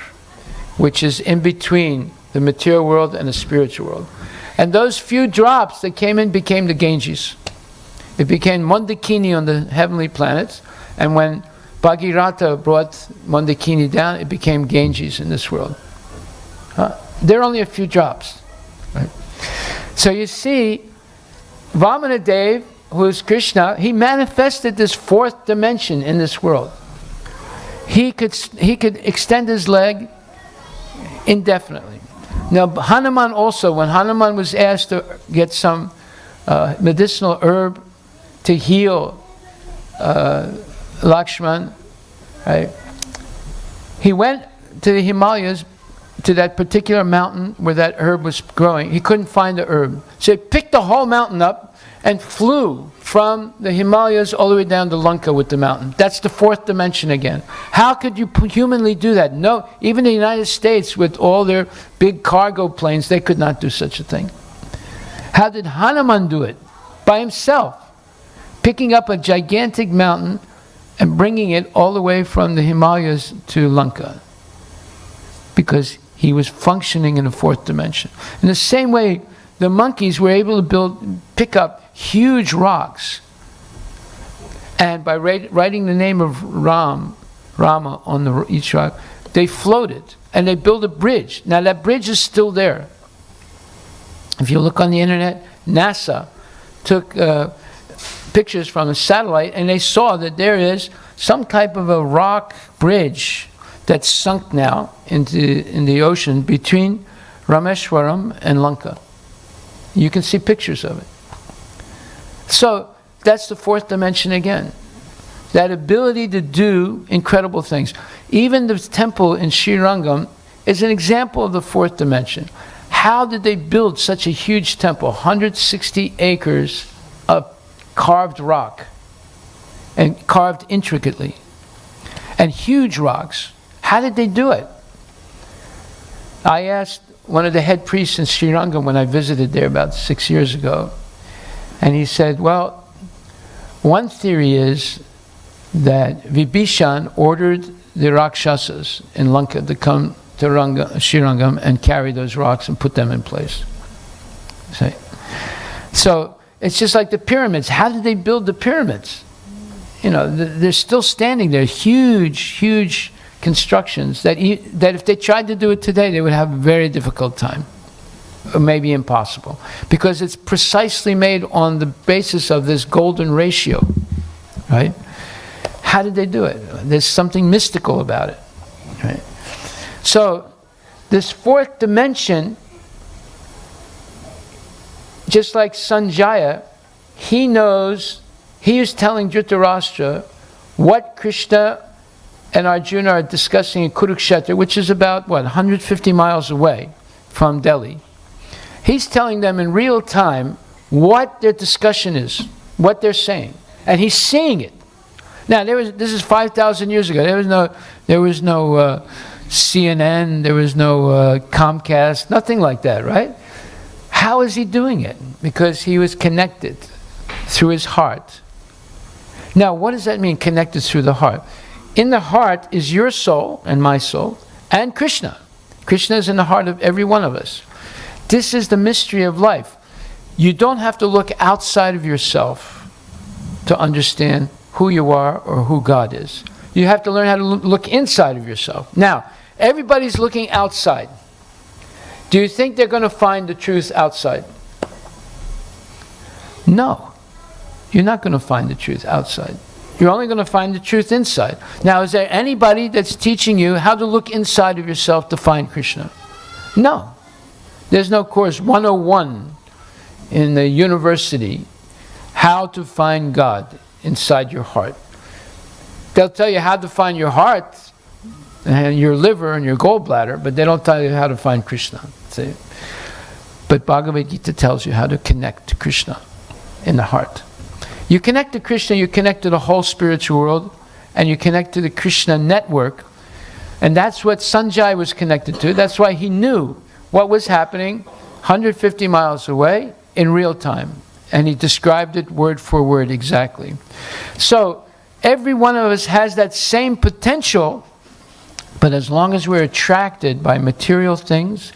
which is in between the material world and the spiritual world. And those few drops that came in became the Ganges. It became Mandakini on the heavenly planets, and when Bhagirata brought Mandakini down, it became Ganges in this world. There are only a few drops. Right? So you see, Vamanadeva, who is Krishna, he manifested this fourth dimension in this world. He could extend his leg indefinitely. Now Hanuman also, when Hanuman was asked to get some medicinal herb to heal Lakshman, right? He went to the Himalayas, to that particular mountain where that herb was growing. He couldn't find the herb. So he picked the whole mountain up and flew from the Himalayas all the way down to Lanka with the mountain. That's the fourth dimension again. How could you humanly do that? No, even the United States with all their big cargo planes, they could not do such a thing. How did Hanuman do it? By himself. Picking up a gigantic mountain and bringing it all the way from the Himalayas to Lanka. Because he was functioning in the fourth dimension. In the same way, the monkeys were able to pick up huge rocks. And by writing the name of Rama on each rock, they floated. And they built a bridge. Now that bridge is still there. If you look on the internet, NASA took pictures from a satellite, and they saw that there is some type of a rock bridge that's sunk now in the ocean between Rameshwaram and Lanka. You can see pictures of it. So that's the fourth dimension again. That ability to do incredible things. Even the temple in Srirangam is an example of the fourth dimension. How did they build such a huge temple? 160 acres of carved rock, and carved intricately, and huge rocks. How did they do it? I asked one of the head priests in Srirangam when I visited there about 6 years ago, and he said, well, one theory is that Vibhishan ordered the Rakshasas in Lanka to come to Srirangam and carry those rocks and put them in place. See? So it's just like the pyramids. How did they build the pyramids? They're still standing there. Huge, huge constructions that if they tried to do it today, they would have a very difficult time, or maybe impossible, because it's precisely made on the basis of this golden ratio, right? How did they do it? There's something mystical about it, right? So this fourth dimension, just like Sanjaya, he is telling Dhritarashtra what Krishna and Arjuna are discussing in Kurukshetra, which is about, 150 miles away from Delhi. He's telling them in real time what their discussion is, what they're saying. And he's seeing it. Now, this is 5,000 years ago. There was no CNN, there was no Comcast, nothing like that, right? How is he doing it? Because he was connected through his heart. Now, what does that mean, connected through the heart? In the heart is your soul and my soul and Krishna. Krishna is in the heart of every one of us. This is the mystery of life. You don't have to look outside of yourself to understand who you are or who God is. You have to learn how to look inside of yourself. Now, everybody's looking outside. Do you think they're going to find the truth outside? No. You're not going to find the truth outside. You're only going to find the truth inside. Now, is there anybody that's teaching you how to look inside of yourself to find Krishna? No. There's no course 101 in the university, how to find God inside your heart. They'll tell you how to find your heart and your liver and your gallbladder, but they don't tell you how to find Krishna. See? But Bhagavad Gita tells you how to connect to Krishna in the heart. You connect to Krishna, you connect to the whole spiritual world, and you connect to the Krishna network. And that's what Sanjay was connected to. That's why he knew what was happening 150 miles away in real time. And he described it word for word exactly. So every one of us has that same potential, but as long as we're attracted by material things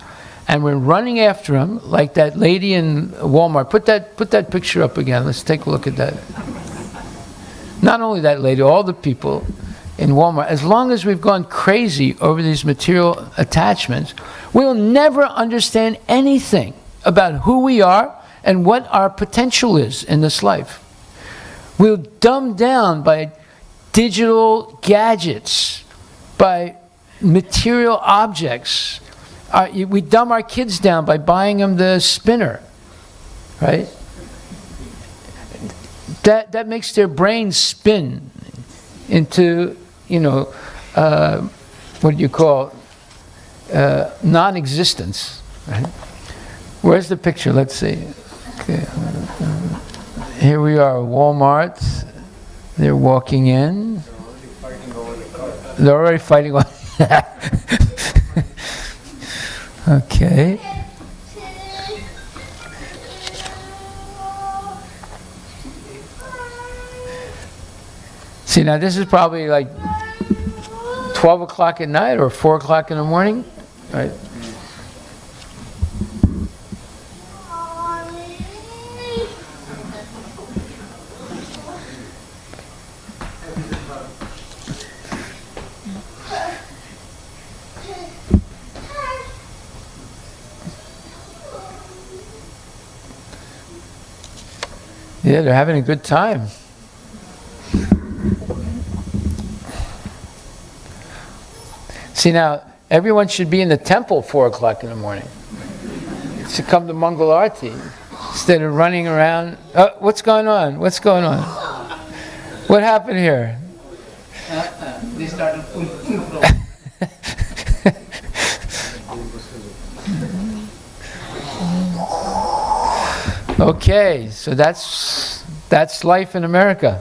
and we're running after them, like that lady in Walmart. Put that picture up again. Let's take a look at that. Not only that lady, all the people in Walmart. As long as we've gone crazy over these material attachments, we'll never understand anything about who we are and what our potential is in this life. We'll dumb down by digital gadgets, by material objects. We dumb our kids down by buying them the spinner, right? That makes their brains spin into, what do you call, non-existence, right? Where's the picture? Let's see. Okay. Here we are, Walmart. They're walking in. They're already fighting over Okay. See, now this is probably like 12 o'clock at night or 4 o'clock in the morning, right? Yeah, they're having a good time. See, now, everyone should be in the temple 4 o'clock in the morning to come to Mangal Arati instead of running around. What's going on? What's going on? What happened here? They started Okay, so that's life in America.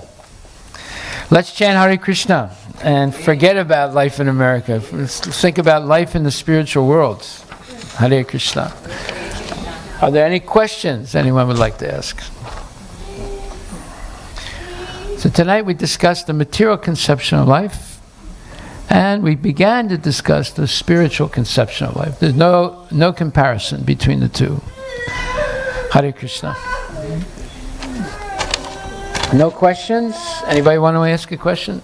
Let's chant Hare Krishna and forget about life in America. Let's think about life in the spiritual world. Hare Krishna. Are there any questions anyone would like to ask? So tonight we discussed the material conception of life, and we began to discuss the spiritual conception of life. There's no comparison between the two. Hare Krishna. No questions? Anybody want to ask a question?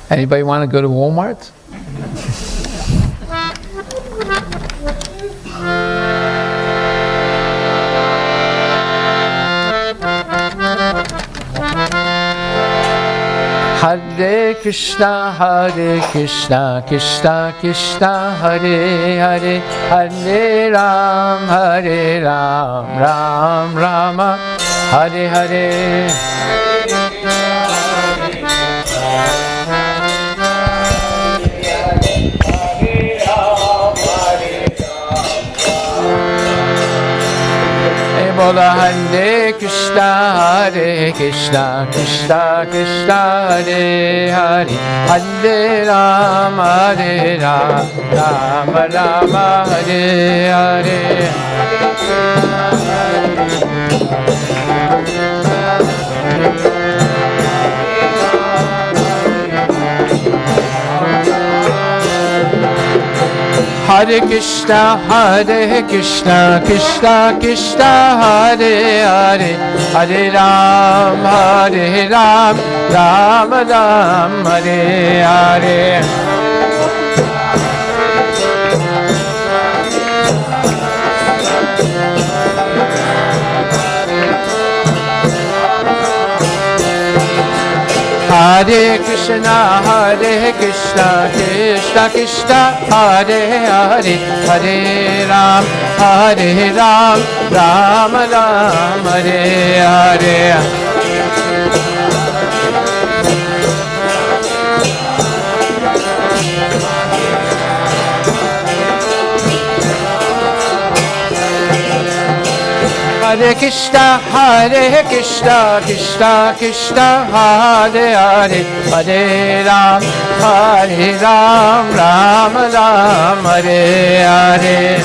Anybody want to go to Walmart? Hare Krishna, Krishna Krishna, Hare Hare, Hare Ram, Ram Rama, Hare Hare. Bola Hare Krishna, Krishna Krishna, Hare Hare, Hare Ram, Ram Rama, Hare Hare. Hare Krishna, Krishna Krishna, Hare Hare, Hare Ram, Ram Ram, Hare Hare. Hare Krishna, Krishna Krishna, Hare Hare, Hare Ram, Ram Ram, Hare Hare. Hare Krishna, Krishna Krishna, Hare Hare, Hare Ram, Ram Ram, Hare Hare.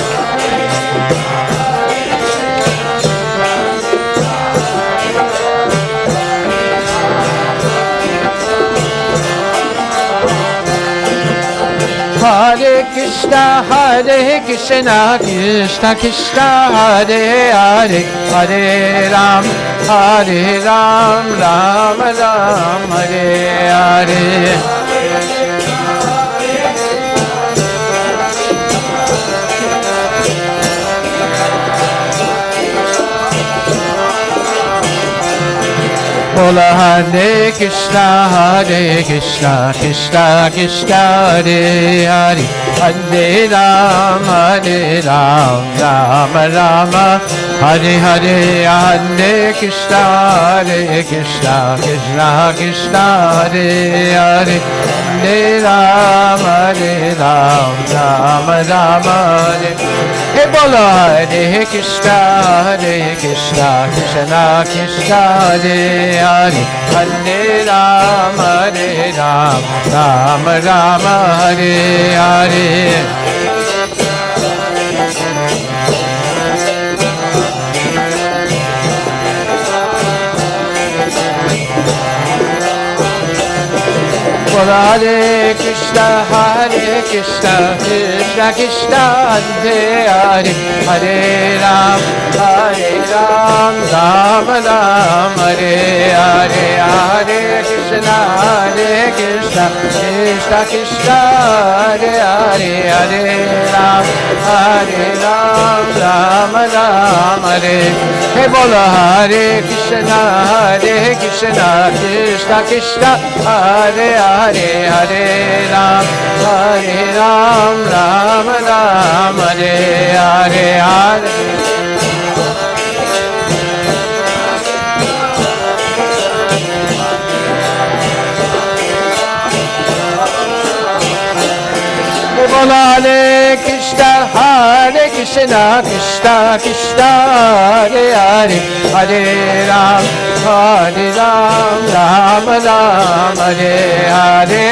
Hare Krishna, Krishna Krishna, Hare Hare, Hare Ram, Ram Ram, Hare Hare. Bola Hare Krishna, Krishna Krishna, Hare Hare, Hare Ram, Ram Rama, Hare Hare. Hare Krishna, Krishna Krishna, Hare Hare, Hare Ram, Ram Rama, Hare. Hey, Bola Hare Krishna, Krishna Krishna, Hare Hare, Hare Ram, Ram Rama, Hare Hare. Hare Krishna, Krishna Krishna, Hare Hare, Hare Ram, Ram Ram, Hare Hare. Hare Krishna, Krishna Krishna, Hare Hare, Hare Ram, Ram Ram, Hare. Hey, Bola Hare Krishna, Krishna Krishna, Hare Hare, Hare Ram, Ram Ram, Hare Hare, Hare. Hare Krishna, Krishna Krishna, Hare Hare, Hare Ram, Ram Ram, Hare Hare.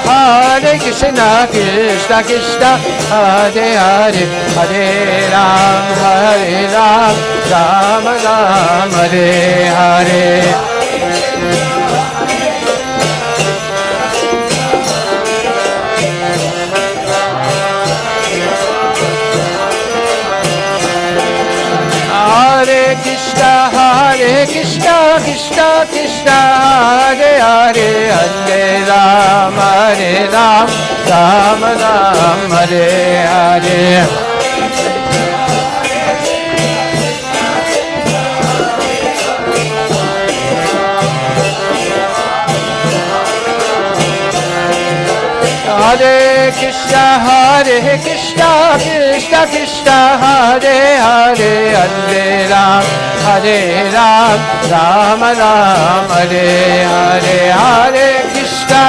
Hare Krishna, Krishna Hare Hare, Hare Ram, Ram Ram, Hare Hare. Krishna Krishna Krishna Hare Hare Hare Ram Ram Ram Hare Hare Hare Krishna Krishna Krishna Hare Hare Hare Ram Ram Ram Hare Hare Hare Krishna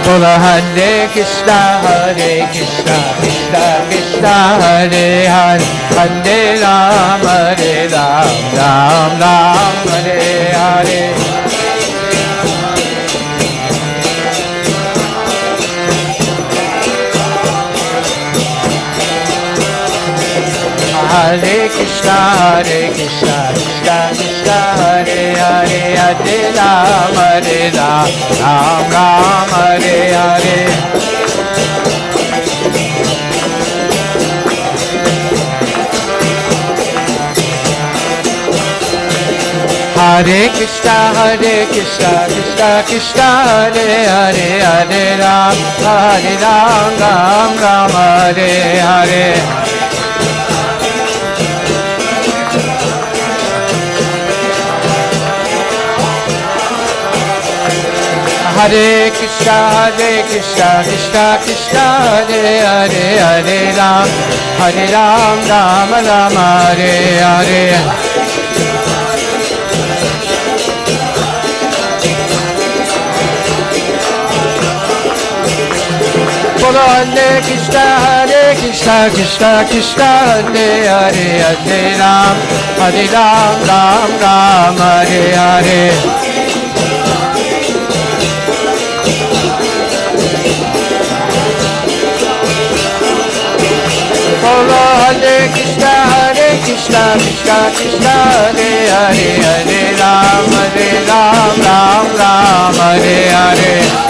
Bola Hare Krishna Krishna Krishna Hare Hare Hare Ram Ram Ram Hare Hare Hare Krishna Krishna Krishna Hare Hare Hare Ram Ram Ram Hare Hare Hare Krishna Krishna Krishna Hare Hare Hare Ram Ram Ram Hare Hare Hare Krishna Krishna Krishna Hare Hare Hare Ram Ram Ram Hare Hare Bolo Hare Krishna Krishna Krishna Hare Hare Hare Ram Ram Hare Hare Bolo Hare Krishna Krishna Krishna Hare Hare Hare Ram Ram Hare Hare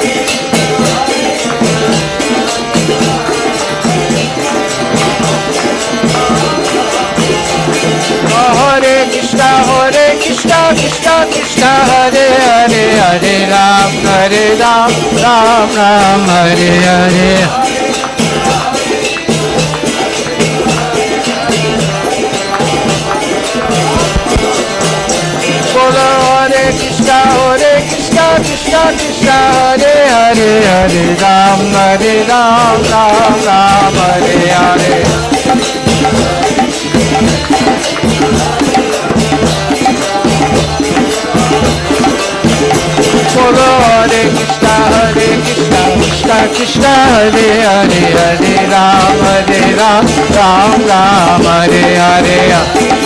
Hare Krishna Krishna Krishna Hare Hare Hare Ram Ram Hare Hare Bolo Hare Krishna Krishna Krishna Hare Hare Hare Ram Ram Hare Hare Bolo Hare Krishna Krishna Krishna Hare Hare Hare Ram Ram Hare Hare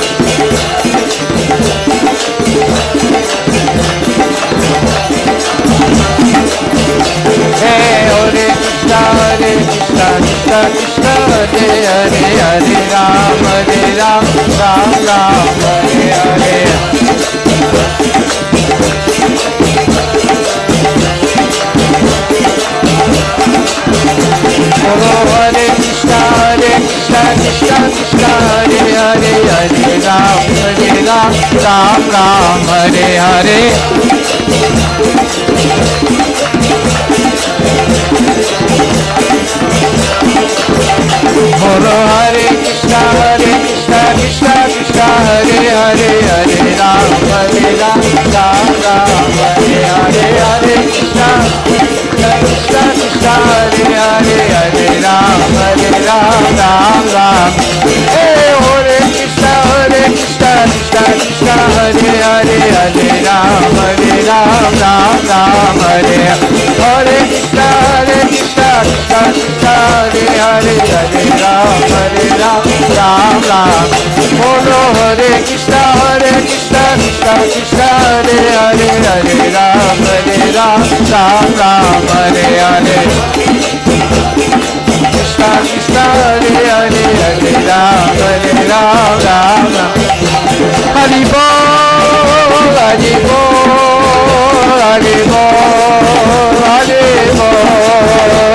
Hey Hare Krishna Krishna Krishna Hare Hare Hare Ram Ram Hare Hare Bolo Hare Krishna Krishna Krishna Hare Hare Hare Ram Hare Hare Bolo Hare Krishna Krishna Krishna Hare Hare Hare Ram Hare Hare Hare Krishna Krishna Hare Hare Hare Ram Hey Hare Krishna Krishna Krishna Hare Hare Hare Ram Hare Hare Krishna Krishna Hare Hare Hare Ram Bolo Hare Krishna Krishna Krishna Hare Hare Hare Ram Hare Hare Krishna Krishna Hare Hare Hare Ram Hari Bol Hari Bol Hari Bol Hari Bol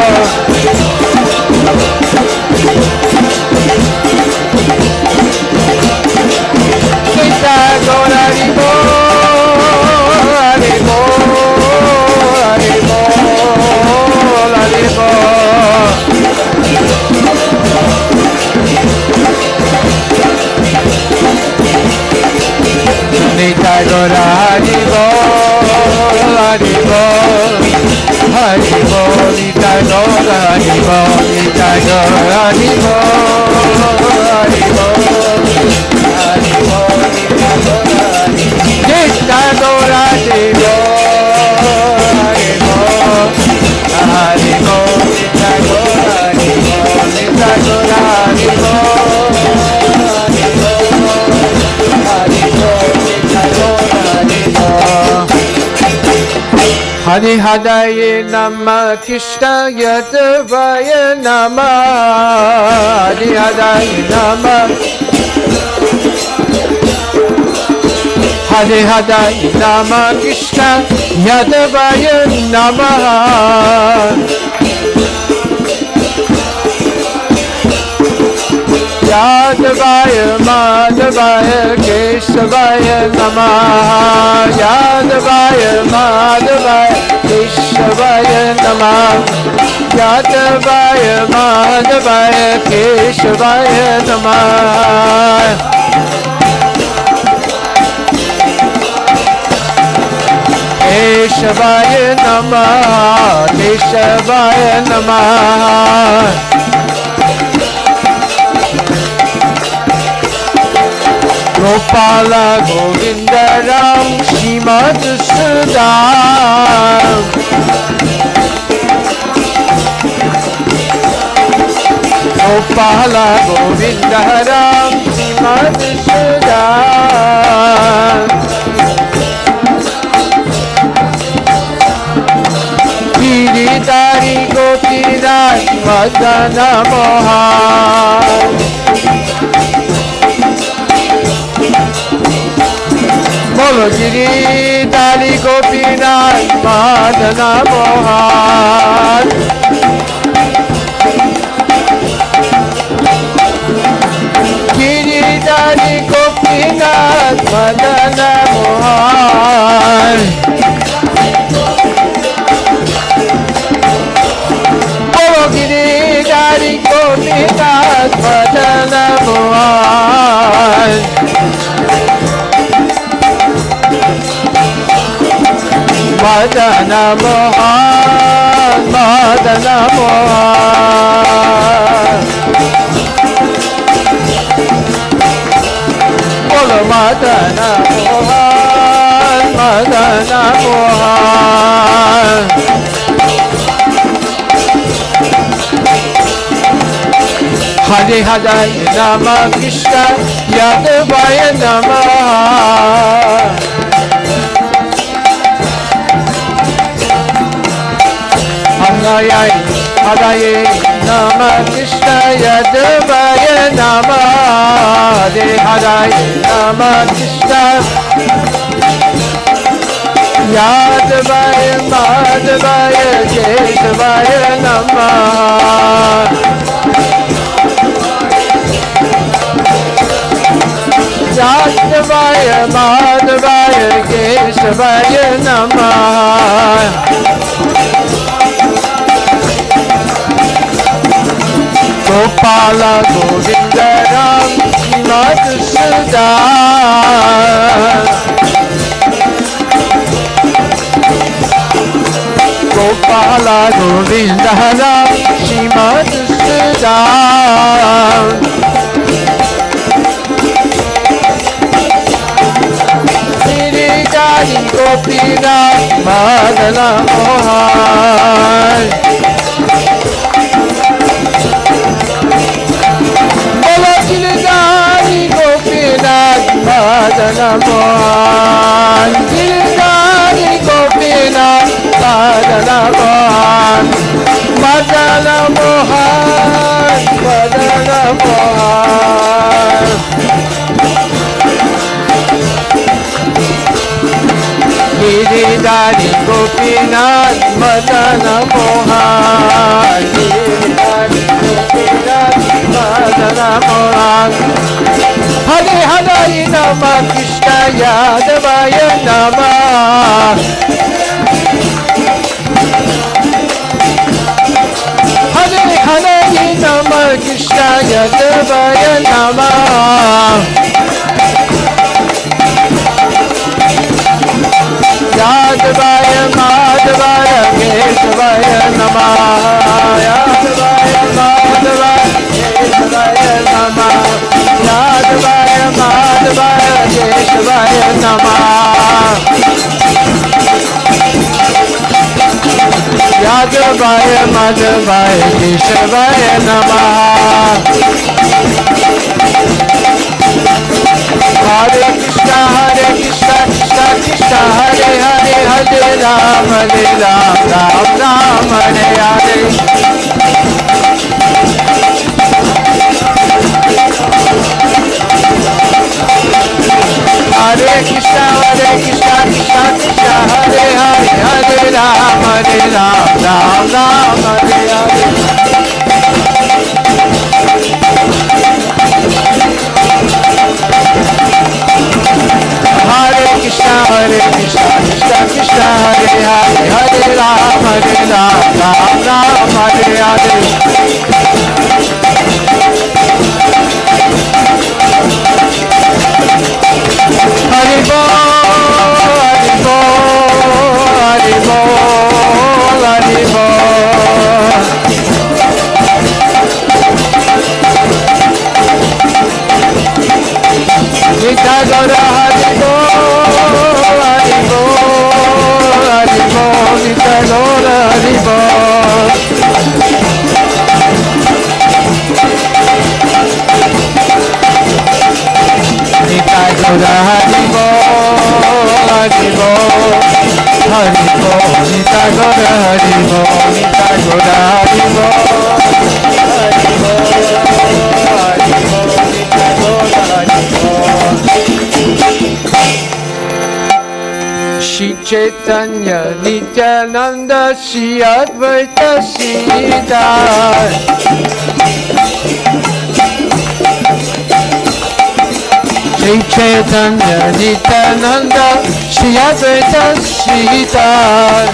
Hadaye Namah Krishna Yadavaya Namah Hare Hadaye Namah Hare Hadaye Namah Krishna Yadavaya Namah Yadavaya Madhavaya Keshavaya Namah Yadavaya Madhavaya Keshavaya Namah Yadavaya Madhavaya Keshavaya Namah Keshavaya Namah Keshavaya Namah Gopala Govinda Ram Shrimad Sudam Gopala Govinda Ram Shrimad Sudam Giridhari Gopinath Madana Mohan Bolo Giridhari Gopinath Madana Mohan Giridhari Gopinath Madana Mohan Bolo Giridhari Gopinath Madana Mohan Madana Mohan, Madana Mohan Bolo Madana Mohan, Madana Mohan Hare Hadaye Namah Krishna Yadavaya Namah Hadaye Namah Krishna Yadavaya Namah Hare Hadaye Namah Krishna Yadavaya Madhavaya Keshavaya Namah Yadavaya Madhavaya Keshavaya Namah Gopala Govinda Ram Shrimad Sudam Gopala Govinda Ram Shrimad Sudam Giridhari Gopinath Madana Mohan Giridhari Gopinath Madana Mohan Giridhari Gopinath Madana Mohan Madana Mohan Madana Mohan Giridhari Gopinath Madana Mohan Giridhari Gopinath Madana Mohan Hare Hadaye Namah Krishna Yadavaya Namah Hare Hadaye Namah Krishna Yadavaya Namah Yadavaya Madhavaya Keshavaya Namah Yadavaya Madhavaya Keshavaya Namah Yadavaya Madhavaya Keshavaya Namah Yadavaya Madhavaya Keshavaya Namah Hare Krishna Krishna Krishna Hare Hare Hare Ram Ram Ram Hare Hare Hare Krishna Krishna Krishna Hare Hare Hare Ram Ram Ram Hare Hare Hare Krishna Krishna Krishna Hare Hare Hare Ram Ram Hare Hare Hari Bol Hari Bol Hari Bol Hari Bol Nitya Gaura Hari Bol Hari Bol Hari Bol Nitya Gaura Hari Bol Nitya Gaura Hari Bol Hari Bol Hari Bol Nitya Gaura Hari Bol Nitya Gaura Hari Bol Hari Bol Hari Bol Nitya Gaura Hari Bol Shri Chaitanya Nityananda Shri Advaita Siddhar Shri Chaitanya Nityananda Shri Advaita Siddhar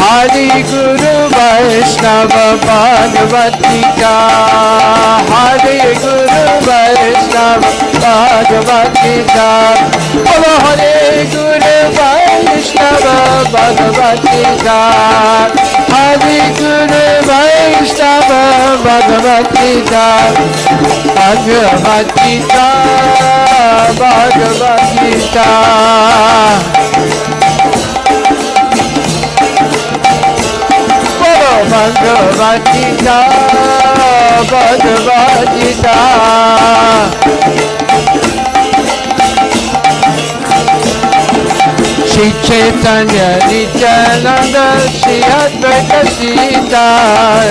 Hari Guru Vaishnava Bhagavati Ka Hari Guru Vaishnava Bhagavati Ka Bolo Hare Guru Vaishnava Bhagavati Ka Hari Guru Vaishnava Bhagavati Ka Bhagavati Ka Bhagavati Ka Bhagavad Gita, Bhagavad Gita. Shri Chaitanya Nityananda Shri Advaita Siddhar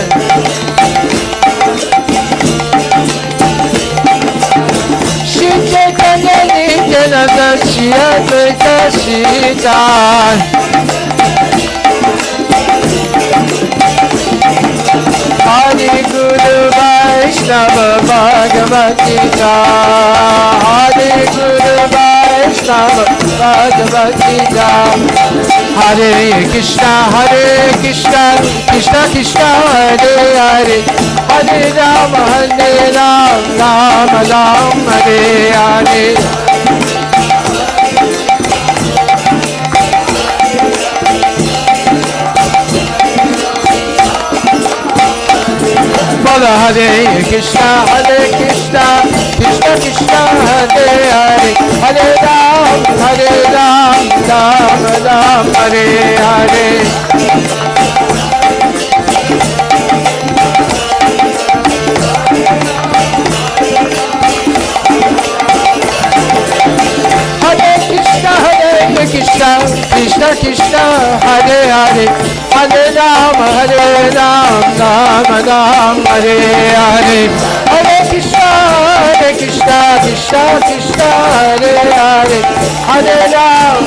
Shri Chaitanya Nityananda Shri Advaita Siddhar Hari Guru Vaishnava Bhagavati Gita Hari Guru Vaishnava Bhagavati Gita Hare Krishna Krishna Krishna Hare Hare Hare Ram Ram Ram Hare Hare Hare Krishna Krishna Krishna Hare Hare Hare Ram Ram Ram Hare Hare Krishna Krishna Krishna Hare Hare Hare Ram Ram Ram Hare Hare Hare Krishna Krishna Krishna Hare Hare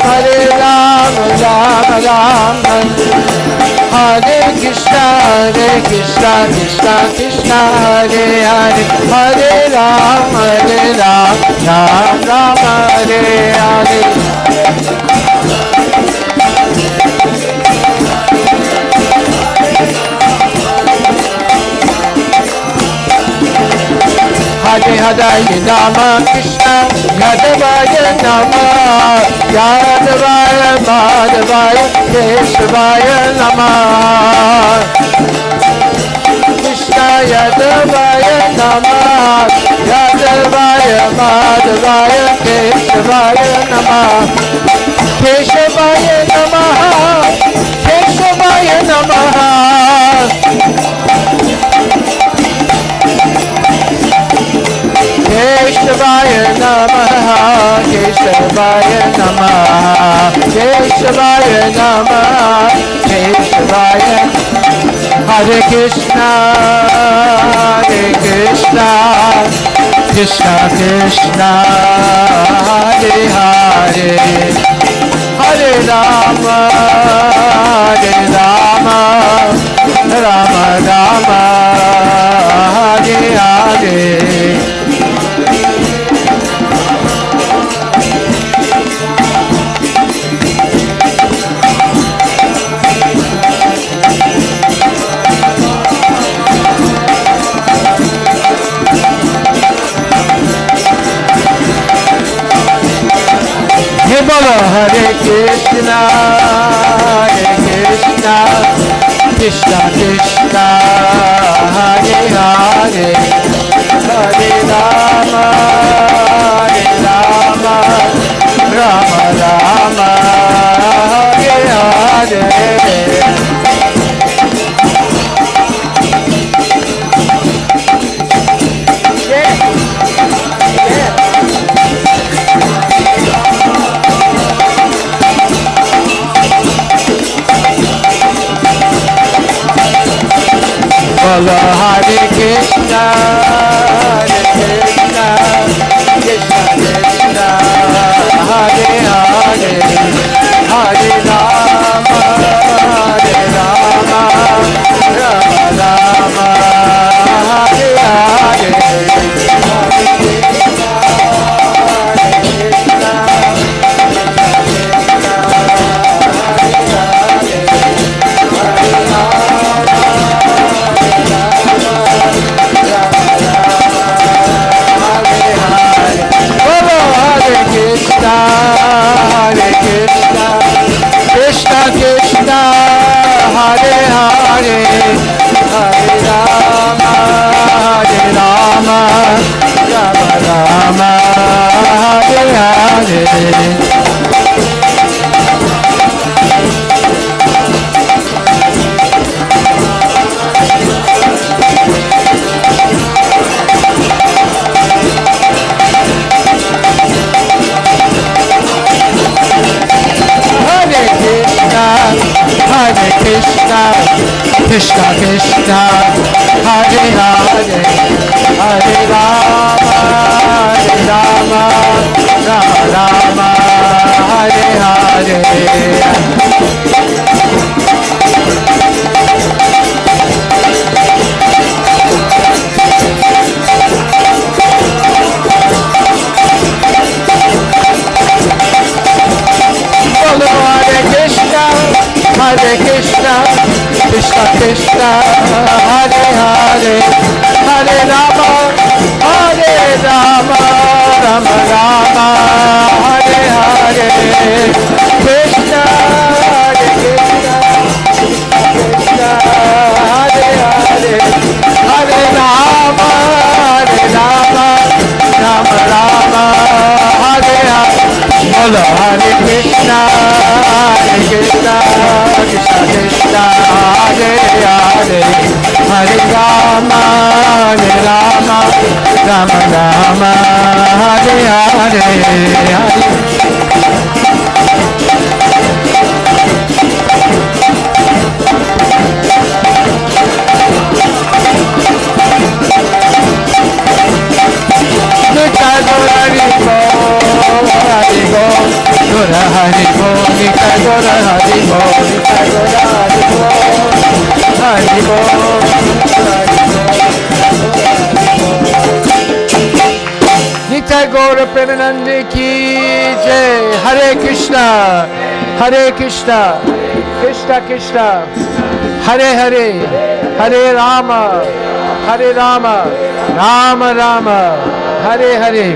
Hare Ram Ram Ram Hare Krishna Krishna Krishna Hare Hare Hare Ram Ram Hare Hare Hare Hare Rama Krishna Yadavaya Nama Yadavaya Madhavaya Keshavaya Nama Krishna Yadavaya Nama Yadavaya Madhavaya Keshavaya Nama Keshavaya Nama Keshavaya Nama Keshavaya Namaha, Keshavaya Namaha, Keshavaya Namaha, Keshavaya. Hare Krishna, Krishna Krishna, Hare Hare, Hare Rama, Rama Rama, Hare Hare. Bolo Hare Krishna, Krishna Krishna, Hare Hare, Hare Rama, Rama Rama, Hare Hare. Bolo Hare Krishna, Krishna Krishna, Hare Hare, Hare Rama, Rama Rama, Hare Hare. Hare Krishna, Krishna Krishna, Hare Hare, Hare Rama, Rama Rama, Hare Hare. Hare Krishna, Krishna Krishna, Hare Hare, Hare Rama, Rama Rama, Hare Hare. Hare Krishna, Krishna Krishna, Hare Hare, Hare Rama, Rama Rama, Hare Hare, Krishna, Hare Krishna, Krishna, Hare Hare, Hare Rama, Rama Rama, Hare Hare. Bolo Hare Krishna, Krishna Krishna, Hare Hare, Hare Rama, Rama Rama, Hare Hare. Gora Hari Bo, Nita Gora Hari Bo, Nita Gora Hari Bo, Hari Bo, Hari Bo. Nita Gora Premanande Ki Jai. Hare Krishna, Hare Krishna, Krishna Krishna, Hare Hare, Hare Rama, Rama Rama, Hare Hare.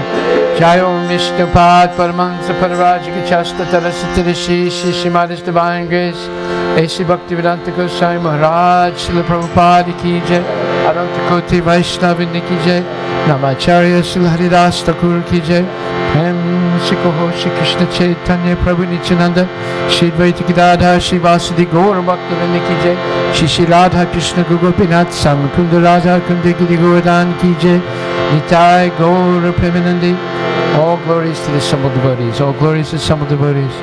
Jai Om Vishnupad Paramahansa Parivajika Chasta Tarasatirishi Shishimadis Divine Grace A.C. Bhaktivedanta Goswami Maharaj Srila Prabhupada Ki Jai Adanta Koti Vaishnavini Ki Jai Namacharya Srila Haridas Thakur Ki Jai Prem Sikoho Shri Krishna Chaitanya Prabhu Nityananda Shri Dvaita Gadadhar Shri Vasudi Gaura Bhaktivinoda Ki Jai Shri Shri Radha Krishna Gopinath Samakunda Radha Kunda Giri Govardhan Ki Jai Nitai Gaura Premanandi. All glories to the assembled devotees. All glories to the assembled devotees.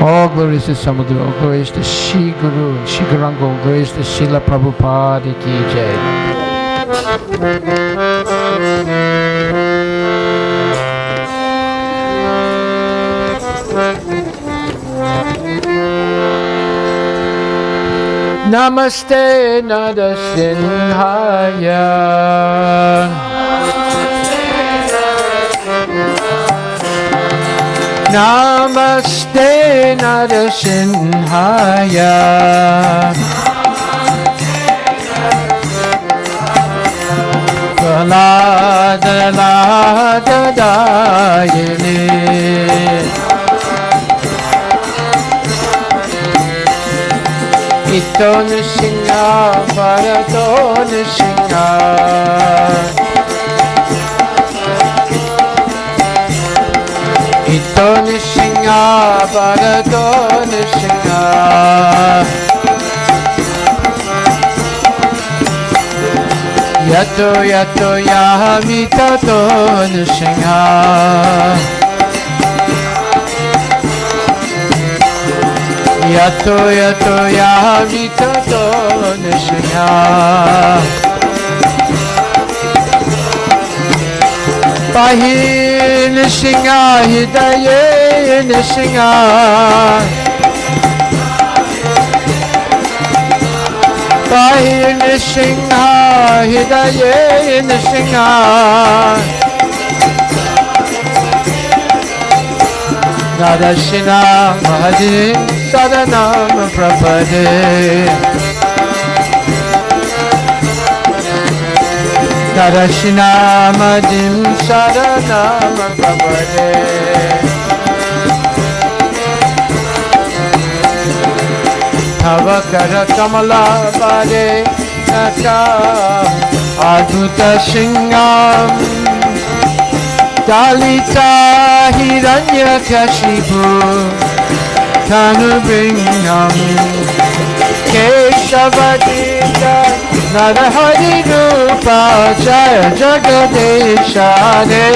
All glories to the assembled devotees. All glories to Shri Guru and Shri Gaurango. All glories to Srila Prabhupada Ki Jai. Namaste Narasimhaya. Namaste Narasimhaya. Praladadayini. Ito Nrsimha Bharato Nrsimha. Ito Nrsimha Bharato Nrsimha. Yato yato yami tato Nrsimha. Yato yato yami tato Nrsimha. Pahi Nrsimha hidaye Nrsimha. Pahi Nrsimha hidaye Nrsimha. Narashina Mahadim Saranam Prapade. Narashina Mahadim Saranam Prapade. Tavakara Kamala Pade Naka Adhuta Singam. Dalita Hiranyakashipu Tanubringham. Keshavadita Narahari Rupa Jaya Jagadesha Hare.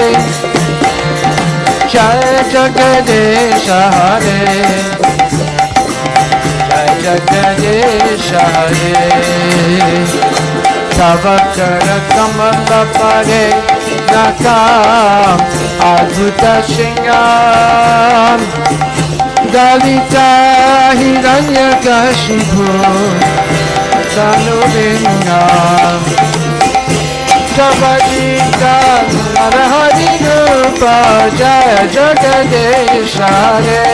Jaya Jagadesha Hare. Jaya Jagadesha Hare. Tavakara Kamala Pade Nakam Adhuta Singam. Dalita Hiranyakashipu Tanubringham. Javadita Narahari Rupa Jaya Jagadesha Hare.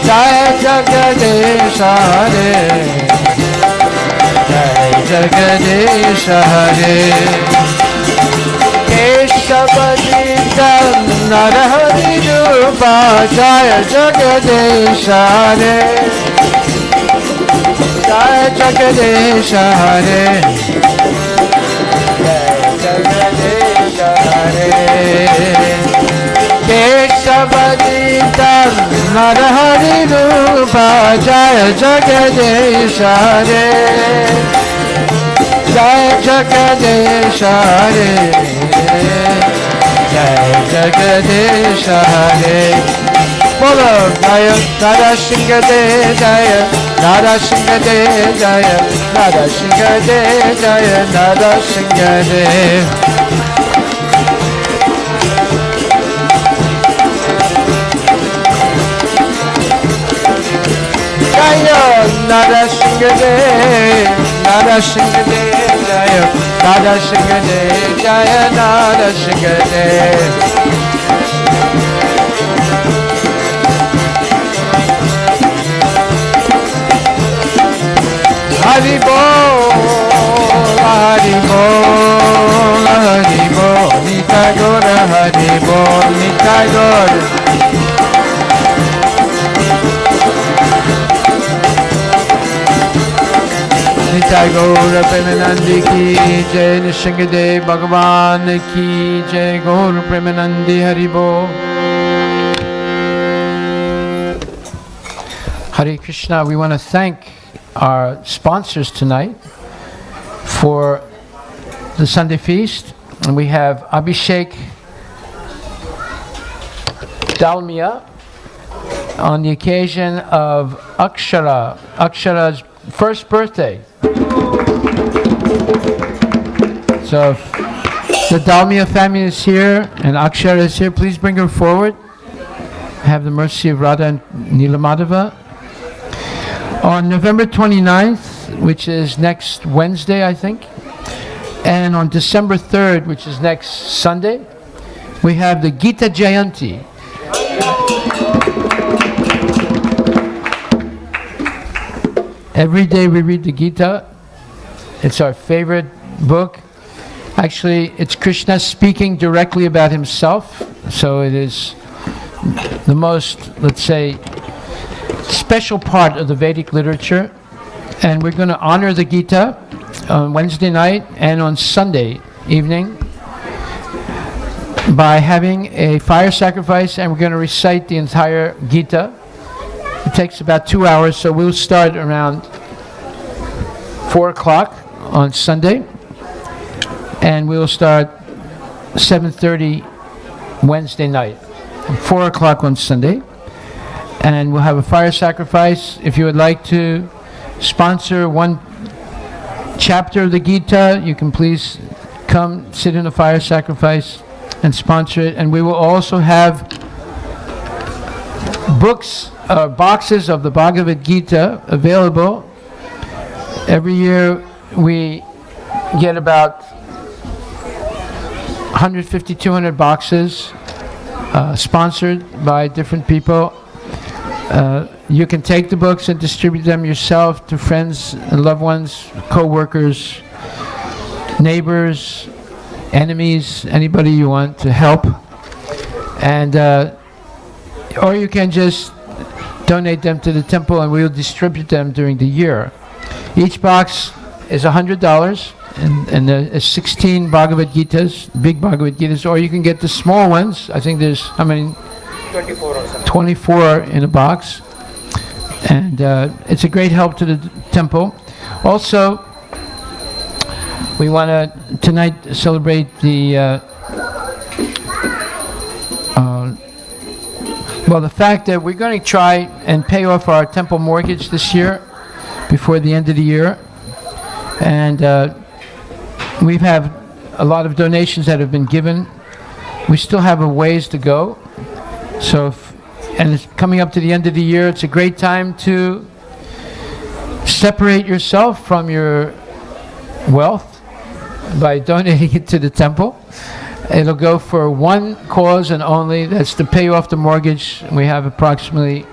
Jaya Jagadesha Hare. Jaya Jagadesha Hare. Keshavadita Narahari Rupa Jaya Jagadesha Hare. Jaya Jagadesha Hare. Jaya Jagadesha Hare. Keshavadita Narahari Rupa Jaya Jagadesha Hare. Jaya Jagadesha Hare. Jaya Jagadesha Hare. Bolo Jaya Narasingade Jaya Narasingade Jaya Narasingade Jaya Narasingade. Jaya Narasingade Narasingade Jaya Narasingade Jaya Narasingade. Hari Bol, Hari Bol, Hari Bol, Nitai Gaura Hari Bol, Nitai Gaura. Nitai Gaura Premanandi Ki Jai. Nrsimhadev Bhagavan Ki Jai. Gaura Premanandi Hari Bol. Hare Krishna. We want to thank our sponsors tonight for the Sunday feast, And we have Abhishek Dalmia on the occasion of Akshara's first birthday. So if the Dalmia family is here and Akshara is here, please bring her forward. Have the mercy of Radha and Nilamadava. On November 29th, which is next Wednesday, I think, and on December 3rd, which is next Sunday, we have the Gita Jayanti. Every day we read the Gita. It's our favorite book. Actually, it's Krishna speaking directly about himself, so it is the most, let's say, special part of the Vedic literature. And we're going to honor the Gita on Wednesday night and on Sunday evening by having a fire sacrifice, and we're going to recite the entire Gita. It takes about 2 hours, so we'll start around 4 o'clock on Sunday, and we will start 7:30 Wednesday night, and 4 o'clock on Sunday, and we'll have a fire sacrifice. If you would like to sponsor one chapter of the Gita, you can please come sit in a fire sacrifice and sponsor it. And we will also have boxes of the Bhagavad Gita available. Every year we get about 150, 200 boxes sponsored by different people. You can take the books and distribute them yourself to friends and loved ones, co-workers, neighbors, enemies, anybody you want to help. And or you can just donate them to the temple and we'll distribute them during the year. Each box is $100, and there's 16 Bhagavad Gitas, big Bhagavad Gitas, or you can get the small ones. I think there's, how many? 24 or something. 24 in a box. And it's a great help to the temple. Also, we want to tonight celebrate the the fact that we're going to try and pay off our temple mortgage this year before the end of the year. And we've had a lot of donations that have been given. We still have a ways to go. So, and it's coming up to the end of the year. It's a great time to separate yourself from your wealth by donating it to the temple. It'll go for one cause and only, that's to pay off the mortgage. We have approximately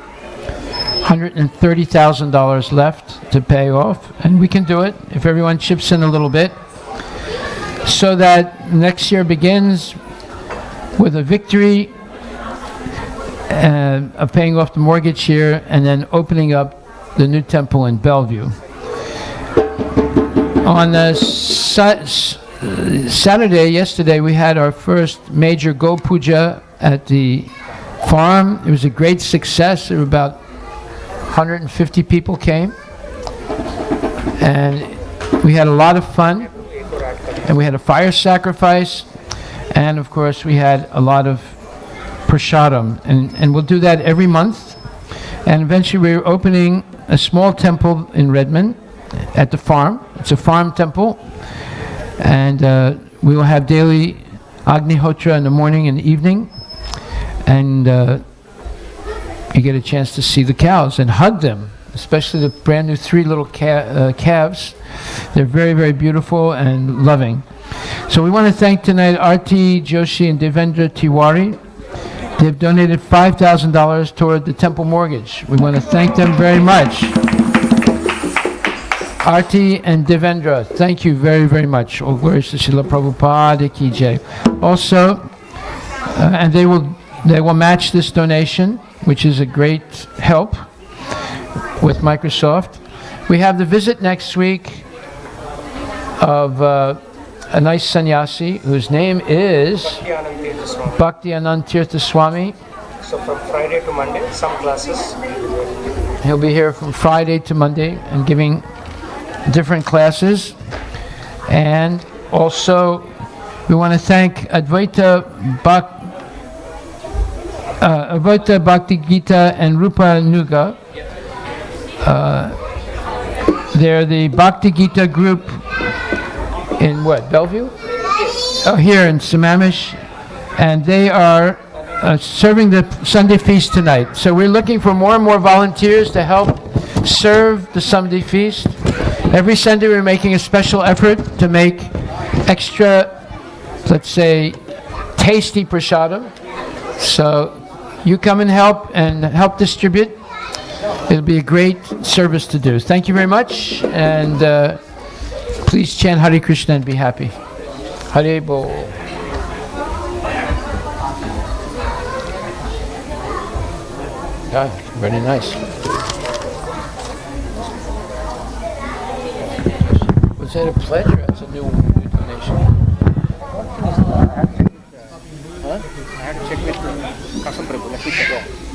$130,000 left to pay off, and we can do it if everyone chips in a little bit, so that next year begins with a victory of paying off the mortgage here and then opening up the new temple in Bellevue. On the yesterday, we had our first major Go Puja at the farm. It was a great success. There were about 150 people came, and we had a lot of fun, and we had a fire sacrifice, and of course we had a lot of prasadam, and we'll do that every month. And eventually we're opening a small temple in Redmond at the farm. It's a farm temple, and we will have daily Agnihotra in the morning and evening, and you get a chance to see the cows and hug them, especially the brand new 3 little calves. They're very, very beautiful and loving. So we want to thank tonight Arti Joshi and Devendra Tiwari. They've donated $5,000 toward the temple mortgage. We want to thank them very much. Arti and Devendra, thank you very, very much. All glories to Srila Prabhupada Ki Jai. Also, and they will match this donation, which is a great help with Microsoft. We have the visit next week of a nice sannyasi whose name is Bhakti Anand Tirtha Swami. So from Friday to Monday, some classes. He'll be here from Friday to Monday and giving different classes. And also We want to thank Advaita Bhakti Gita and Rupa Nuga. They're the Bhakti Gita group in what, Bellevue? Oh, here in Sammamish. And they are serving the Sunday feast tonight. So we're looking for more and more volunteers to help serve the Sunday feast. Every Sunday we're making a special effort to make extra, let's say, tasty prasadam. So you come and help distribute. It'll be a great service to do. Thank you very much, and please chant Hare Krishna and be happy. Hare Bol. Yeah, very nice. Was that a pledge or that's a new donation? I had to check with Kasam Prabhu. Let me check.